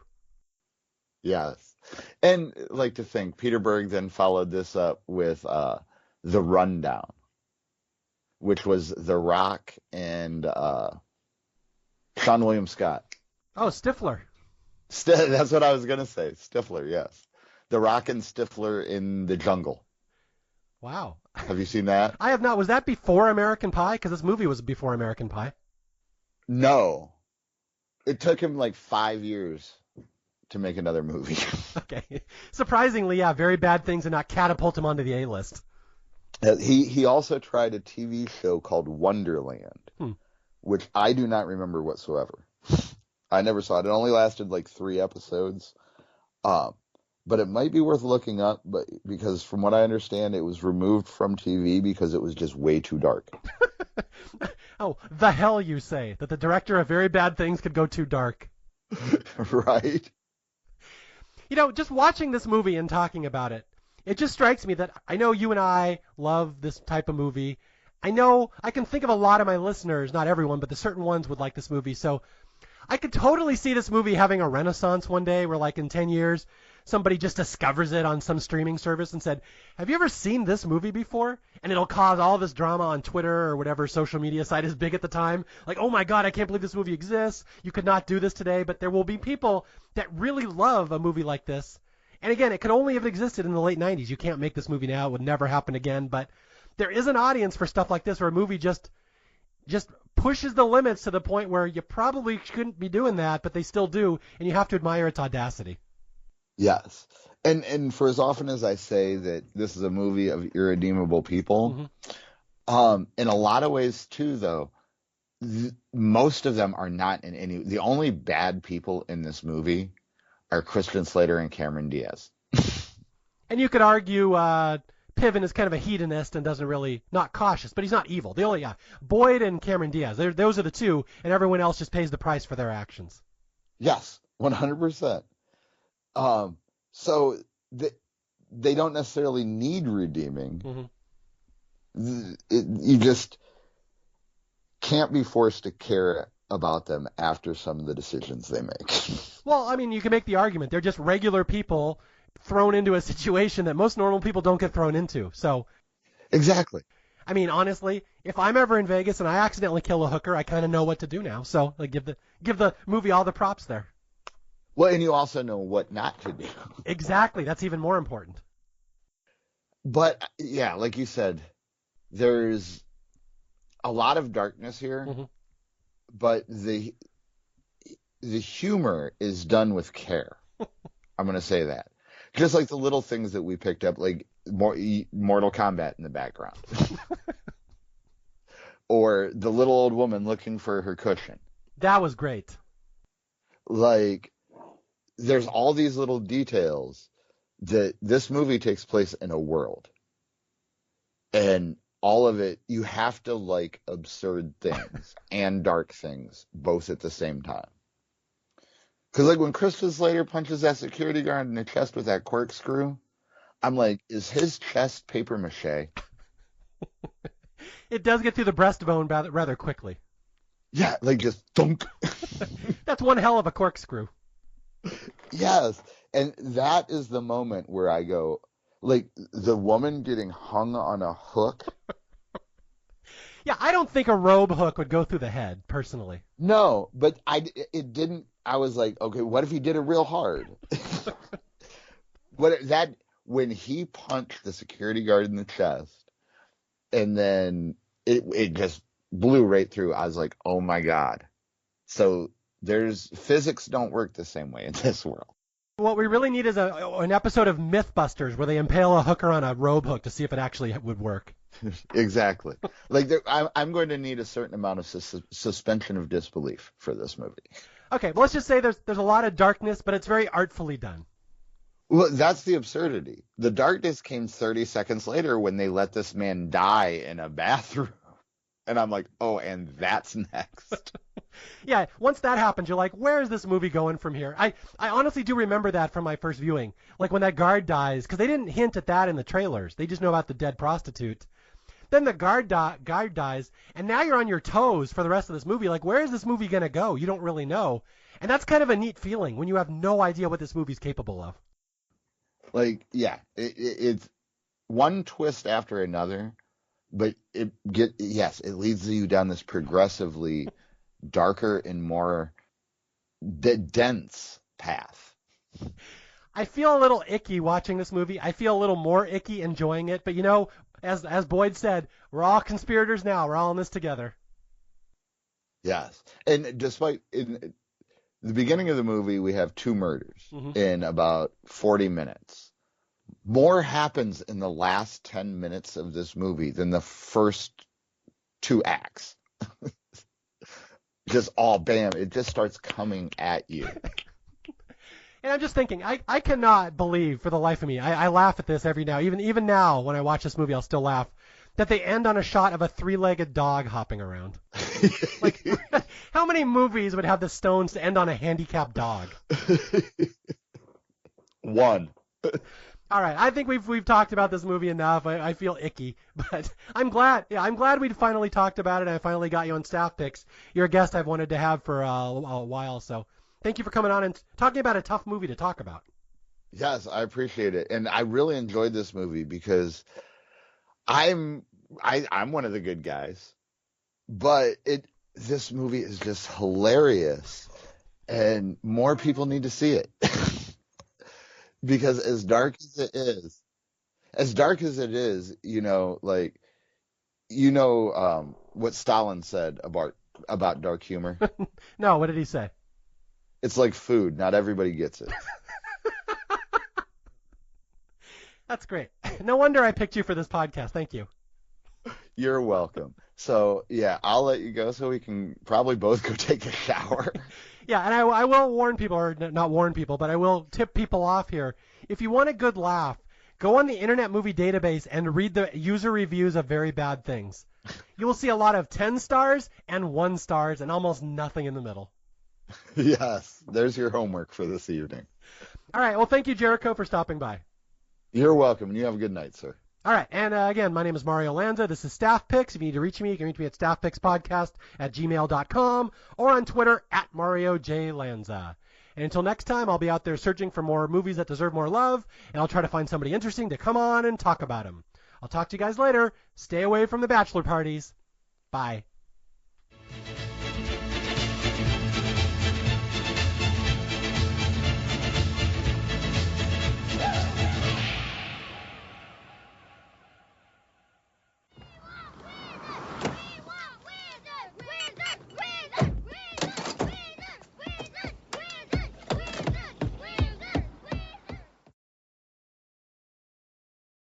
Yes. And like to think, Peter Berg then followed this up with The Rundown, which was The Rock and Sean William Scott. Oh, Stifler. That's what I was going to say. Stifler, yes. The Rock and Stifler in the jungle. Wow. Have you seen that? I have not. Was that before American Pie? Because this movie was before American Pie. No. It took him like 5 years to make another movie. Okay. Surprisingly, yeah, very bad things and not catapult him onto the A-list. He also tried a TV show called Wonderland, which I do not remember whatsoever. I never saw it. It only lasted like 3 episodes. But it might be worth looking up, because from what I understand, it was removed from TV because it was just way too dark. Oh, the hell you say, that the director of Very Bad Things could go too dark. Right? Just watching this movie and talking about it, it just strikes me that I know you and I love this type of movie. I know I can think of a lot of my listeners, not everyone, but the certain ones would like this movie. So I could totally see this movie having a renaissance one day where, like, in 10 years, somebody just discovers it on some streaming service and said, have you ever seen this movie before? And it'll cause all this drama on Twitter or whatever social media site is big at the time. Like, oh my God, I can't believe this movie exists. You could not do this today. But there will be people that really love a movie like this. And again, it could only have existed in the late 90s. You can't make this movie now. It would never happen again. But there is an audience for stuff like this where a movie just pushes the limits to the point where you probably shouldn't be doing that, but they still do, and you have to admire its audacity. Yes. And for as often as I say that this is a movie of irredeemable people, in a lot of ways too, though, most of them are not in any. The only bad people in this movie are Christian Slater and Cameron Diaz. And you could argue Piven is kind of a hedonist and doesn't really, not cautious, but he's not evil. The only, Boyd and Cameron Diaz, those are the two, and everyone else just pays the price for their actions. Yes, 100%. So they don't necessarily need redeeming. You just can't be forced to care about them after some of the decisions they make. Well, I mean, you can make the argument. They're just regular people thrown into a situation that most normal people don't get thrown into. So, exactly. I mean, honestly, if I'm ever in Vegas and I accidentally kill a hooker, I kind of know what to do now. So, like, give the movie all the props there. Well, and you also know what not to do. Exactly. That's even more important. But, yeah, like you said, there's a lot of darkness here, but the humor is done with care. I'm going to say that. Just like the little things that we picked up, like Mortal Kombat in the background. Or the little old woman looking for her cushion. That was great. Like, there's all these little details that this movie takes place in a world. And all of it, you have to like absurd things and dark things both at the same time. Because like when Christmas Slater punches that security guard in the chest with that corkscrew, I'm like, is his chest paper mache? It does get through the breastbone rather quickly. Yeah, like just thunk. That's one hell of a corkscrew. Yes, and that is the moment where I go, like, the woman getting hung on a hook. Yeah, I don't think a robe hook would go through the head, personally. No, but it didn't. I was like, okay, what if he did it real hard? When he punched the security guard in the chest, and then it just blew right through. I was like, oh my God. So physics don't work the same way in this world. What we really need is an episode of Mythbusters where they impale a hooker on a robe hook to see if it actually would work. Exactly. Like I'm going to need a certain amount of suspension of disbelief for this movie. Okay, well, let's just say there's a lot of darkness, but it's very artfully done. Well, that's the absurdity. The darkness came 30 seconds later when they let this man die in a bathroom. And I'm like, oh, and that's next. Yeah, once that happens, you're like, where is this movie going from here? I honestly do remember that from my first viewing. Like when that guard dies, because they didn't hint at that in the trailers. They just know about the dead prostitute. Then the guard dies, and now you're on your toes for the rest of this movie. Like, where is this movie going to go? You don't really know. And that's kind of a neat feeling when you have no idea what this movie's capable of. Like, yeah, it's one twist after another, but yes, it leads you down this progressively darker and more dense path. I feel a little icky watching this movie. I feel a little more icky enjoying it. But, you know, as Boyd said, we're all conspirators now. We're all in this together. Yes. And despite in the beginning of the movie, we have 2 murders in about 40 minutes. More happens in the last 10 minutes of this movie than the first 2 acts. Just all bam, it just starts coming at you. And I'm just thinking, I cannot believe for the life of me, I laugh at this every now, even now when I watch this movie, I'll still laugh, that they end on a shot of a 3-legged dog hopping around. Like, how many movies would have the stones to end on a handicapped dog? One. All right, I think we've talked about this movie enough. I feel icky, but I'm glad we finally talked about it. And I finally got you on Staff Picks. You're a guest I've wanted to have for a while, so thank you for coming on and talking about a tough movie to talk about. Yes, I appreciate it, and I really enjoyed this movie because I'm one of the good guys, but this movie is just hilarious, and more people need to see it. Because as dark as it is, what Stalin said about dark humor. No, what did he say? It's like food. Not everybody gets it. That's great. No wonder I picked you for this podcast. Thank you. You're welcome. So, yeah, I'll let you go so we can probably both go take a shower. Yeah, and I will warn people, or not warn people, but I will tip people off here. If you want a good laugh, go on the Internet Movie Database and read the user reviews of Very Bad Things. You will see a lot of 10 stars and 1 stars and almost nothing in the middle. Yes, there's your homework for this evening. All right, well, thank you, Jericho, for stopping by. You're welcome, and you have a good night, sir. All right, and again, my name is Mario Lanza. This is Staff Picks. If you need to reach me, you can reach me at staffpicspodcast@gmail.com or on Twitter @MarioJLanza. And until next time, I'll be out there searching for more movies that deserve more love, and I'll try to find somebody interesting to come on and talk about them. I'll talk to you guys later. Stay away from the bachelor parties. Bye.